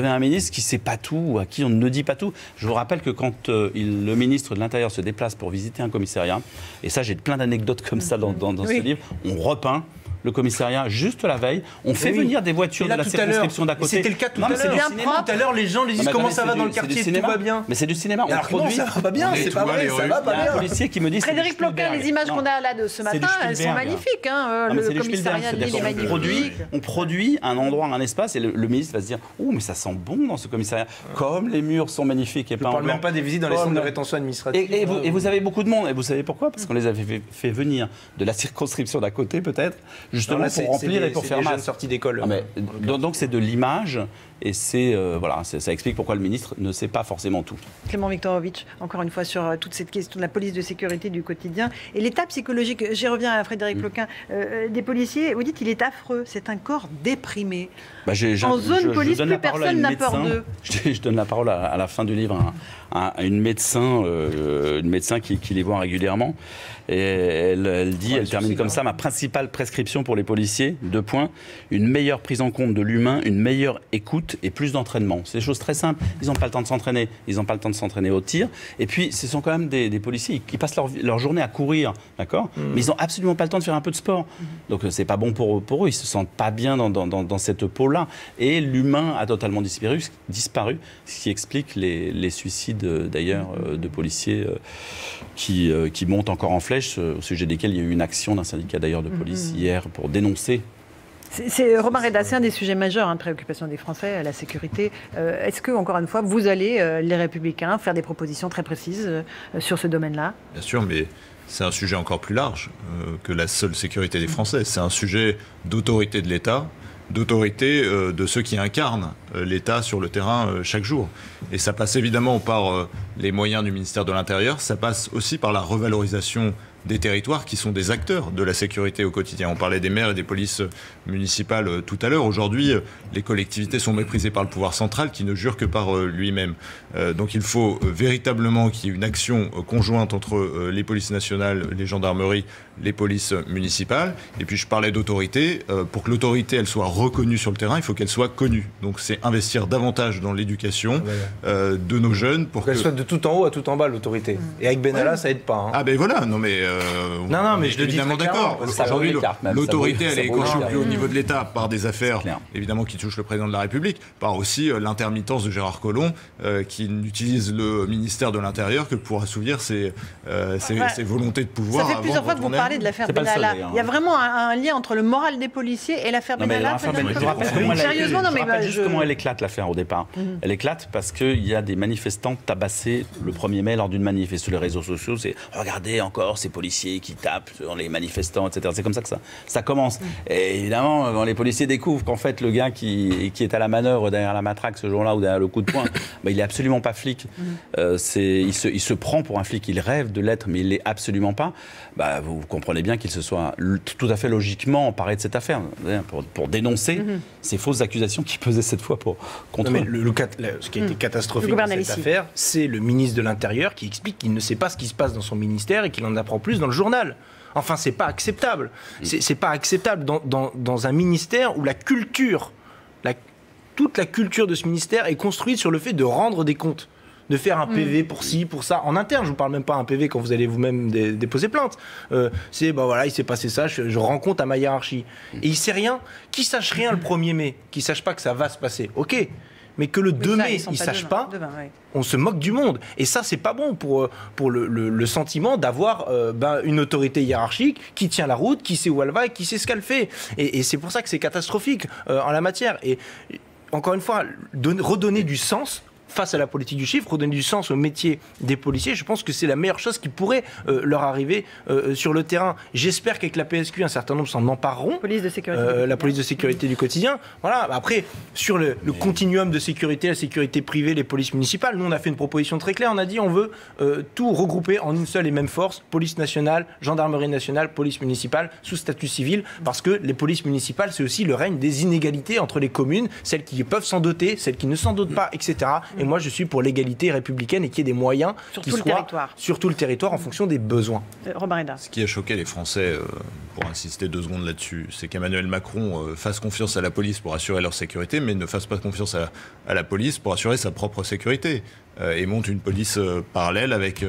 un ministre qui ne sait pas tout, à qui on ne dit pas tout. Je vous rappelle que quand le ministre de l'Intérieur se déplace pour visiter un commissariat, et ça, j'ai plein d'anecdotes comme ça dans ce livre, on repeint le commissariat juste la veille. On fait venir des voitures de la circonscription d'à côté. C'était le cas tout à l'heure. Tout à l'heure, les gens disent comment ça va dans le quartier, tout va bien. Mais c'est du cinéma. Alors non, ça va pas bien, c'est pas vrai, ça va pas bien. Il y a un policier qui me dit... Frédéric Ploquin, les images qu'on a là de ce matin, elles sont magnifiques. Le commissariat de Lille est magnifique. On produit un endroit, un espace, et le ministre va se dire « Oh, mais ça sent bon dans ce commissariat. Comme les murs sont magnifiques et peints en blanc. » Je ne parle même pas des visites dans les centres de rétention administrative. Et vous avez beaucoup de monde. Et vous savez pourquoi? Parce qu'on les avait fait venir de la circonscription d'à côté, peut-être, justement pour remplir et pour faire mal. Sortie d'école. Donc c'est de l'image, et ça explique pourquoi le ministre ne sait pas forcément tout. Clément Viktorovitch, encore une fois sur toute cette question de la police de sécurité du quotidien et l'état psychologique. J'y reviens à Frédéric Ploquin. Des policiers, vous dites qu'il est affreux, c'est un corps déprimé. En zone police, plus personne n'a peur d'eux. Je donne la parole à la fin du livre à une médecin qui les voit régulièrement. Et elle termine comme ça: ma principale prescription pour les policiers, 2 points, une meilleure prise en compte de l'humain, une meilleure écoute et plus d'entraînement. C'est des choses très simples. Ils n'ont pas le temps de s'entraîner. Ils n'ont pas le temps de s'entraîner au tir. Et puis, ce sont quand même des policiers qui passent leur journée à courir, d'accord ? Mais ils n'ont absolument pas le temps de faire un peu de sport. Donc, c'est pas bon pour eux. Ils se sentent pas bien dans cette peau-là. Et l'humain a totalement disparu, ce qui explique les suicides, d'ailleurs, de policiers qui montent encore en flèche, au sujet desquels il y a eu une action d'un syndicat d'ailleurs de police hier pour dénoncer. Romain Reda, c'est un des sujets majeurs de préoccupation des Français, la sécurité. Est-ce que, encore une fois, vous allez, les Républicains, faire des propositions très précises sur ce domaine-là? Bien sûr, mais c'est un sujet encore plus large que la seule sécurité des Français. C'est un sujet d'autorité de l'État, d'autorité de ceux qui incarnent l'État sur le terrain chaque jour. Et ça passe évidemment par les moyens du ministère de l'Intérieur, ça passe aussi par la revalorisation des territoires qui sont des acteurs de la sécurité au quotidien. On parlait des maires et des polices municipales tout à l'heure. Aujourd'hui, les collectivités sont méprisées par le pouvoir central qui ne jure que par lui-même. Donc il faut véritablement qu'il y ait une action conjointe entre les polices nationales, les gendarmeries, les polices municipales. Et puis je parlais d'autorité. Pour que l'autorité elle soit reconnue sur le terrain, il faut qu'elle soit connue. Donc c'est investir davantage dans l'éducation de nos jeunes pour qu'elle soit de tout en haut à tout en bas, l'autorité. Et avec Benalla, ça aide pas. Ah ben voilà, non mais mais je le dis évidemment d'accord. Aujourd'hui, l'autorité, elle est écorchée plus au niveau de l'État par des affaires, évidemment, qui touchent le président de la République, par aussi l'intermittence de Gérard Collomb, qui n'utilise le ministère de l'Intérieur que pour assouvir ses volontés de pouvoir. Ça fait plusieurs fois que vous parlez de l'affaire Benalla. Il y a vraiment un lien entre le moral des policiers et l'affaire Benalla. Sérieusement, non mais je rappelle juste comment elle éclate, l'affaire, au départ. Elle éclate parce qu'il y a des manifestants tabassés le 1er mai lors d'une manif. Et sur les réseaux sociaux, c'est regardez encore ces policiers qui tapent sur les manifestants, etc. C'est comme ça que ça commence. Et évidemment, quand les policiers découvrent qu'en fait, le gars qui est à la manœuvre derrière la matraque ce jour-là ou derrière le coup de poing, il n'est absolument pas flic. Il se prend pour un flic, il rêve de l'être, mais il ne l'est absolument pas. Vous comprenez bien qu'il se soit tout à fait logiquement emparé de cette affaire pour dénoncer ces fausses accusations qui pesaient cette fois contre eux. Ce qui a été catastrophique dans cette affaire, c'est le ministre de l'Intérieur qui explique qu'il ne sait pas ce qui se passe dans son ministère et qu'il en apprend plus dans le journal. Enfin, c'est pas acceptable. C'est pas acceptable dans un ministère où la culture, toute la culture de ce ministère est construite sur le fait de rendre des comptes, de faire un PV pour ci, pour ça, en interne. Je vous parle même pas un PV quand vous allez vous-même déposer plainte. C'est, il s'est passé ça, je rends compte à ma hiérarchie. Et il sait rien. Qui sache rien le 1er mai, qui sache pas que ça va se passer, ok. Mais que le 2 mai, il ne sache pas, on se moque du monde. Et ça, c'est pas bon pour le sentiment d'avoir une autorité hiérarchique qui tient la route, qui sait où elle va et qui sait ce qu'elle fait. Et c'est pour ça que c'est catastrophique en la matière. Et encore une fois, redonner du sens. face à la politique du chiffre, redonner du sens au métier des policiers. Je pense que c'est la meilleure chose qui pourrait leur arriver sur le terrain. J'espère qu'avec la PSQ, un certain nombre s'en empareront. Police de sécurité. La police de sécurité du quotidien. Voilà. Après, sur le continuum de sécurité, la sécurité privée, les polices municipales, nous on a fait une proposition très claire. On a dit on veut tout regrouper en une seule et même force, police nationale, gendarmerie nationale, police municipale, sous statut civil, parce que les polices municipales, c'est aussi le règne des inégalités entre les communes, celles qui peuvent s'en doter, celles qui ne s'en dotent pas, etc. Et moi, je suis pour l'égalité républicaine et qu'il y ait des moyens qui soient sur tout le territoire en fonction des besoins. Robin Reda. Ce qui a choqué les Français, pour insister 2 secondes là-dessus, c'est qu'Emmanuel Macron fasse confiance à la police pour assurer leur sécurité, mais ne fasse pas confiance à la police pour assurer sa propre sécurité. Et monte une police parallèle avec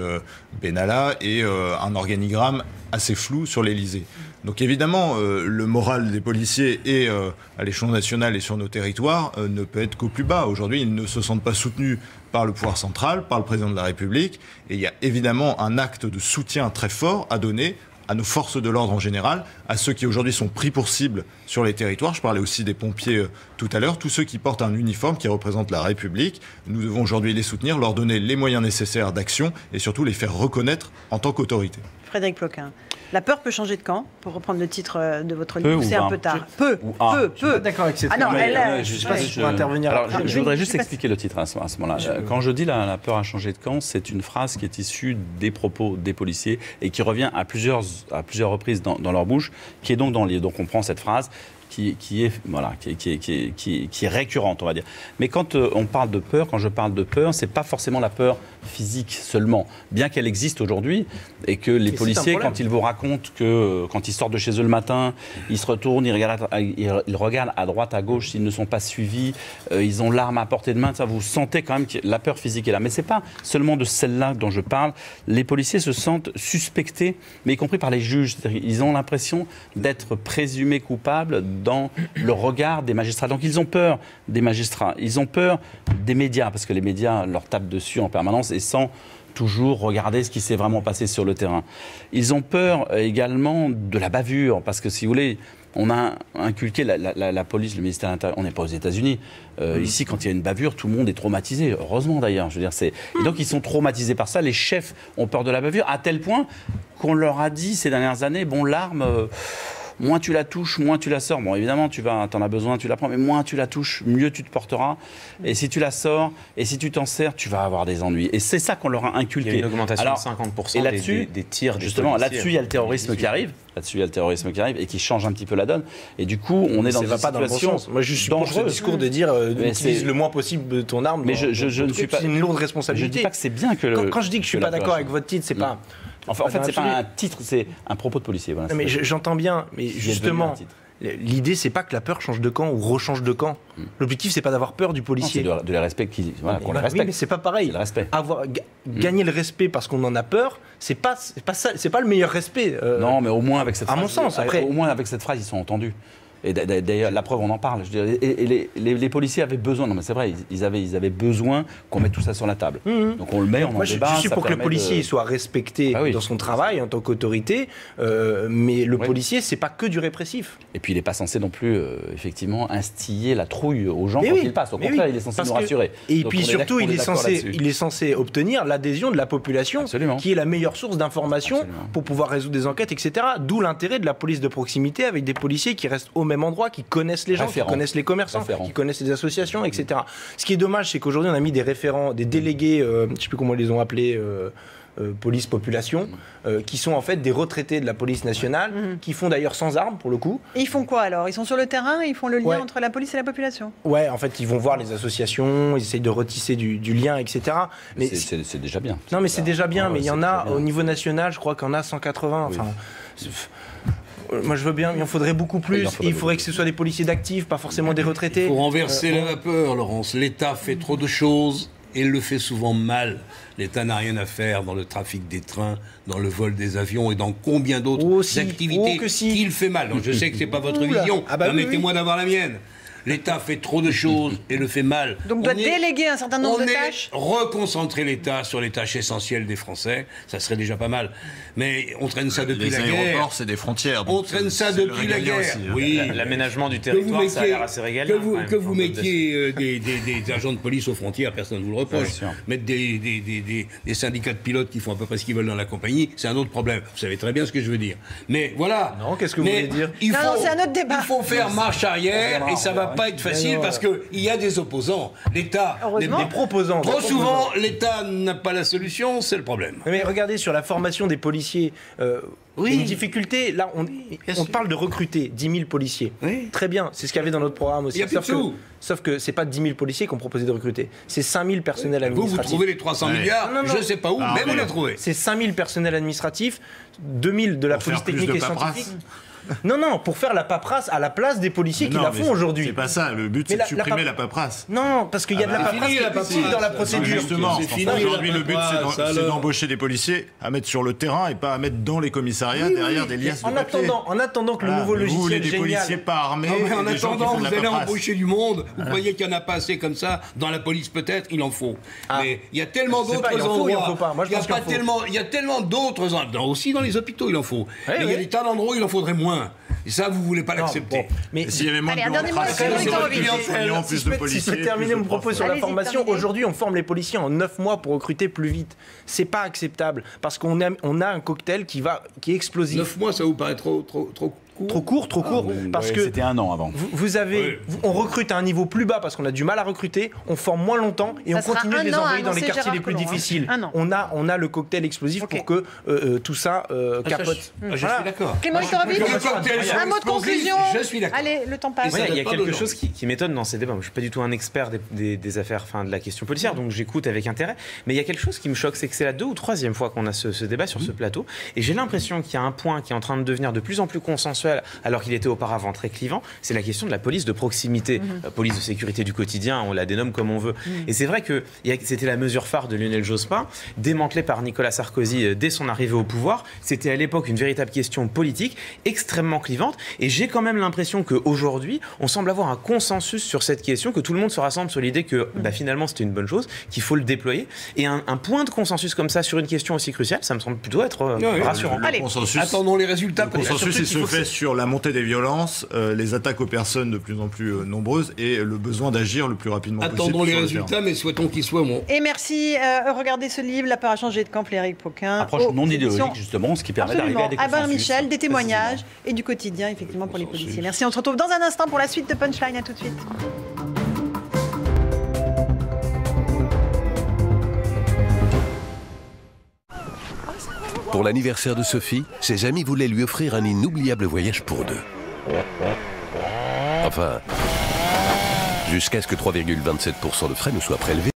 Benalla et un organigramme assez flou sur l'Élysée. Donc évidemment, le moral des policiers et à l'échelon national et sur nos territoires ne peut être qu'au plus bas. Aujourd'hui, ils ne se sentent pas soutenus par le pouvoir central, par le président de la République. Et il y a évidemment un acte de soutien très fort à donner à nos forces de l'ordre en général, à ceux qui aujourd'hui sont pris pour cible sur les territoires. Je parlais aussi des pompiers tout à l'heure, tous ceux qui portent un uniforme qui représente la République. Nous devons aujourd'hui les soutenir, leur donner les moyens nécessaires d'action et surtout les faire reconnaître en tant qu'autorité. Frédéric Ploquin. La peur peut changer de camp, pour reprendre le titre de votre livre. C'est un peu tard. Peu. Je suis pas d'accord avec cette je sais pas si je peux intervenir. Alors, je voudrais juste expliquer le titre à ce moment-là. Quand je dis la peur a changé de camp, c'est une phrase qui est issue des propos des policiers et qui revient à plusieurs reprises dans leur bouche, qui est donc dans les. Donc on prend cette phrase qui est récurrente, on va dire. Mais quand on parle de peur, quand je parle de peur, c'est pas forcément la peur physique seulement, bien qu'elle existe aujourd'hui et que les policiers, quand ils vous racontent que quand ils sortent de chez eux le matin, ils se retournent, ils regardent à droite, à gauche s'ils ne sont pas suivis, ils ont l'arme à portée de main, ça, vous sentez quand même que la peur physique est là. Mais c'est pas seulement de celle-là dont je parle. Les policiers se sentent suspectés, mais y compris par les juges. Ils ont l'impression d'être présumés coupables dans le regard des magistrats. Donc ils ont peur des magistrats, ils ont peur des médias, parce que les médias leur tapent dessus en permanence et sans toujours regarder ce qui s'est vraiment passé sur le terrain. Ils ont peur également de la bavure, parce que si vous voulez, on a inculqué la police, le ministère de l'Intérieur, on n'est pas aux États-Unis. Ici, quand il y a une bavure, tout le monde est traumatisé. Heureusement d'ailleurs. Je veux dire, et donc ils sont traumatisés par ça. Les chefs ont peur de la bavure, à tel point qu'on leur a dit ces dernières années, bon, l'arme... moins tu la touches, moins tu la sors. Bon, évidemment, t'en as besoin, tu la prends, mais moins tu la touches, mieux tu te porteras. Et si tu la sors, et si tu t'en sers, tu vas avoir des ennuis. Et c'est ça qu'on leur a inculqué. Il y a une augmentation de 50% des tirs. Justement, là-dessus, il y a le terrorisme qui arrive. Là-dessus, il y a le terrorisme qui arrive et qui change un petit peu la donne. Et du coup, on est dans une situation dangereuse. Moi, je suis pour ce discours de dire utilise le moins possible de ton arme. Mais je ne suis pas. C'est une lourde responsabilité. Je ne dis pas que c'est bien que. Quand je dis que je suis pas d'accord avec votre titre, c'est pas. En fait, c'est pas un titre, c'est un propos de policier. Voilà, mais j'entends bien, mais justement, l'idée, c'est pas que la peur change de camp ou rechange de camp. L'objectif, c'est pas d'avoir peur du policier. C'est de les respecter, qu'on les respecte. Oui, mais c'est pas pareil. C'est le respect. Gagner le respect parce qu'on en a peur, c'est pas le meilleur respect. Non, mais au moins avec cette phrase. À mon sens, après. Au moins avec cette phrase, ils sont entendus. Et d'ailleurs, la preuve, on en parle. Je veux dire, et les policiers avaient besoin, non mais c'est vrai, ils avaient besoin qu'on mette tout ça sur la table. Donc on le met, on en débat. Je suis pour que le policier soit respecté dans son travail en tant qu'autorité, mais le policier, c'est pas que du répressif. Et puis il n'est pas censé non plus, effectivement, instiller la trouille aux gens quand ils passent. Au contraire, il est censé nous rassurer. Et puis surtout, il est censé obtenir l'adhésion de la population, qui est la meilleure source d'information pour pouvoir résoudre des enquêtes, etc. D'où l'intérêt de la police de proximité avec des policiers qui restent au même endroit, qui connaissent les gens, qui connaissent les commerçants, qui connaissent les associations, etc. Ce qui est dommage, c'est qu'aujourd'hui, on a mis des référents, des délégués, je ne sais plus comment ils les ont appelés, police population, qui sont en fait des retraités de la police nationale, qui font d'ailleurs sans armes pour le coup. Et ils font quoi alors? Ils sont sur le terrain et ils font le lien entre la police et la population? Ouais, en fait, ils vont voir les associations, ils essayent de retisser du lien, etc. Mais c'est déjà bien. Non, mais c'est déjà bien, mais il y en a au niveau national, je crois qu'il y en a 180. Enfin, moi je veux bien, mais il en faudrait beaucoup plus. Il faudrait que ce soit des policiers d'actifs, pas forcément des retraités. Il faut renverser la vapeur, Laurence. L'État fait trop de choses et il le fait souvent mal. L'État n'a rien à faire dans le trafic des trains, dans le vol des avions et dans combien d'autres activités qu'il fait mal. Donc je sais que ce n'est pas votre vision, permettez-moi d'avoir la mienne. l'État fait trop de choses et le fait mal. Donc doit déléguer un certain nombre de tâches. Reconcentrer l'État sur les tâches essentielles des Français, ça serait déjà pas mal. Mais on traîne ça depuis la guerre. Les aéroports, c'est des frontières. On traîne ça depuis la guerre. Aussi, hein. Oui. L'aménagement du territoire, ça a l'air assez régalien. Que vous mettiez des agents de police aux frontières, personne ne vous le reproche. Mettre des syndicats de pilotes qui font à peu près ce qu'ils veulent dans la compagnie, c'est un autre problème. Vous savez très bien ce que je veux dire. Mais voilà. Non, qu'est-ce que vous voulez dire? C'est un autre débat. Il faut faire marche arrière et ça va pas être facile parce qu'il y a des opposants. L'État, des proposants. Trop souvent, l'État n'a pas la solution, c'est le problème. Mais regardez, sur la formation des policiers, une difficulté, là, on parle de recruter 10 000 policiers. Oui. Très bien, c'est ce qu'il y avait dans notre programme aussi. Sauf que c'est pas 10 000 policiers qu'on proposait de recruter, c'est 5 000 personnels administratifs. Vous trouvez les 300 milliards, je ne sais pas où, mais vous les trouvez. C'est 5 000 personnels administratifs, 2 000 de la police technique et scientifique. Non, pour faire la paperasse à la place des policiers qui la font aujourd'hui. C'est pas ça, le but c'est de supprimer la paperasse. Non, parce qu'il y a de la paperasse dans la procédure. Justement, aujourd'hui le but c'est d'embaucher des policiers à mettre sur le terrain et pas à mettre dans les commissariats derrière des liasses de papier. En attendant que le nouveau logiciel vous voulez des policiers pas armés. En attendant, vous allez embaucher du monde. Vous croyez qu'il n'y en a pas assez comme ça? Dans la police peut-être, il en faut. Mais il y a tellement d'autres endroits. Il y a tellement d'autres endroits. Aussi dans les hôpitaux, il en faut. Mais il y a des tas d'endroits où il en faudrait moins. Et ça, vous ne voulez pas l'accepter. Mais s'il y avait moins de bureaucratie, plus de policiers. Si je peux terminer mon propos sur la formation, aujourd'hui, on forme les policiers en 9 mois pour recruter plus vite. C'est pas acceptable parce qu'on a un cocktail qui est explosif. 9 mois, ça vous paraît trop court, parce que c'était un an avant. On recrute à un niveau plus bas parce qu'on a du mal à recruter, on forme moins longtemps et on continue de les envoyer dans les quartiers les plus difficiles. On a le cocktail explosif pour que tout ça capote. Je suis d'accord. Clément Viktorovitch, un mot de conclusion. Je suis d'accord. Allez, le temps passe. Il y a quelque chose qui m'étonne dans ces débats. Moi, je ne suis pas du tout un expert des affaires, de la question policière, donc j'écoute avec intérêt. Mais il y a quelque chose qui me choque, c'est que c'est la 2e ou 3e fois qu'on a ce débat sur ce plateau, et j'ai l'impression qu'il y a un point qui est en train de devenir de plus en plus consensuel, alors qu'il était auparavant très clivant, c'est la question de la police de proximité, police de sécurité du quotidien, on la dénomme comme on veut. Et c'est vrai que c'était la mesure phare de Lionel Jospin, démantelée par Nicolas Sarkozy dès son arrivée au pouvoir. C'était à l'époque une véritable question politique, extrêmement clivante, et j'ai quand même l'impression qu'aujourd'hui, on semble avoir un consensus sur cette question, que tout le monde se rassemble sur l'idée que finalement c'était une bonne chose, qu'il faut le déployer, et un point de consensus comme ça sur une question aussi cruciale, ça me semble plutôt être rassurant. Allez, attendons les résultats. Le consensus, il se fait sur la montée des violences, les attaques aux personnes de plus en plus nombreuses et le besoin d'agir le plus rapidement possible. Attendons les résultats, mais souhaitons qu'ils soient bons. Et merci. Regardez ce livre, La peur a changé de camp, Éric Ploquin. Approche non idéologique, justement, ce qui permet d'arriver à des consensus. Albin Michel, des témoignages et du quotidien, effectivement, pour les policiers. Merci. On se retrouve dans un instant pour la suite de Punchline. À tout de suite. Pour l'anniversaire de Sophie, ses amis voulaient lui offrir un inoubliable voyage pour deux. Enfin, jusqu'à ce que 3,27% de frais nous soient prélevés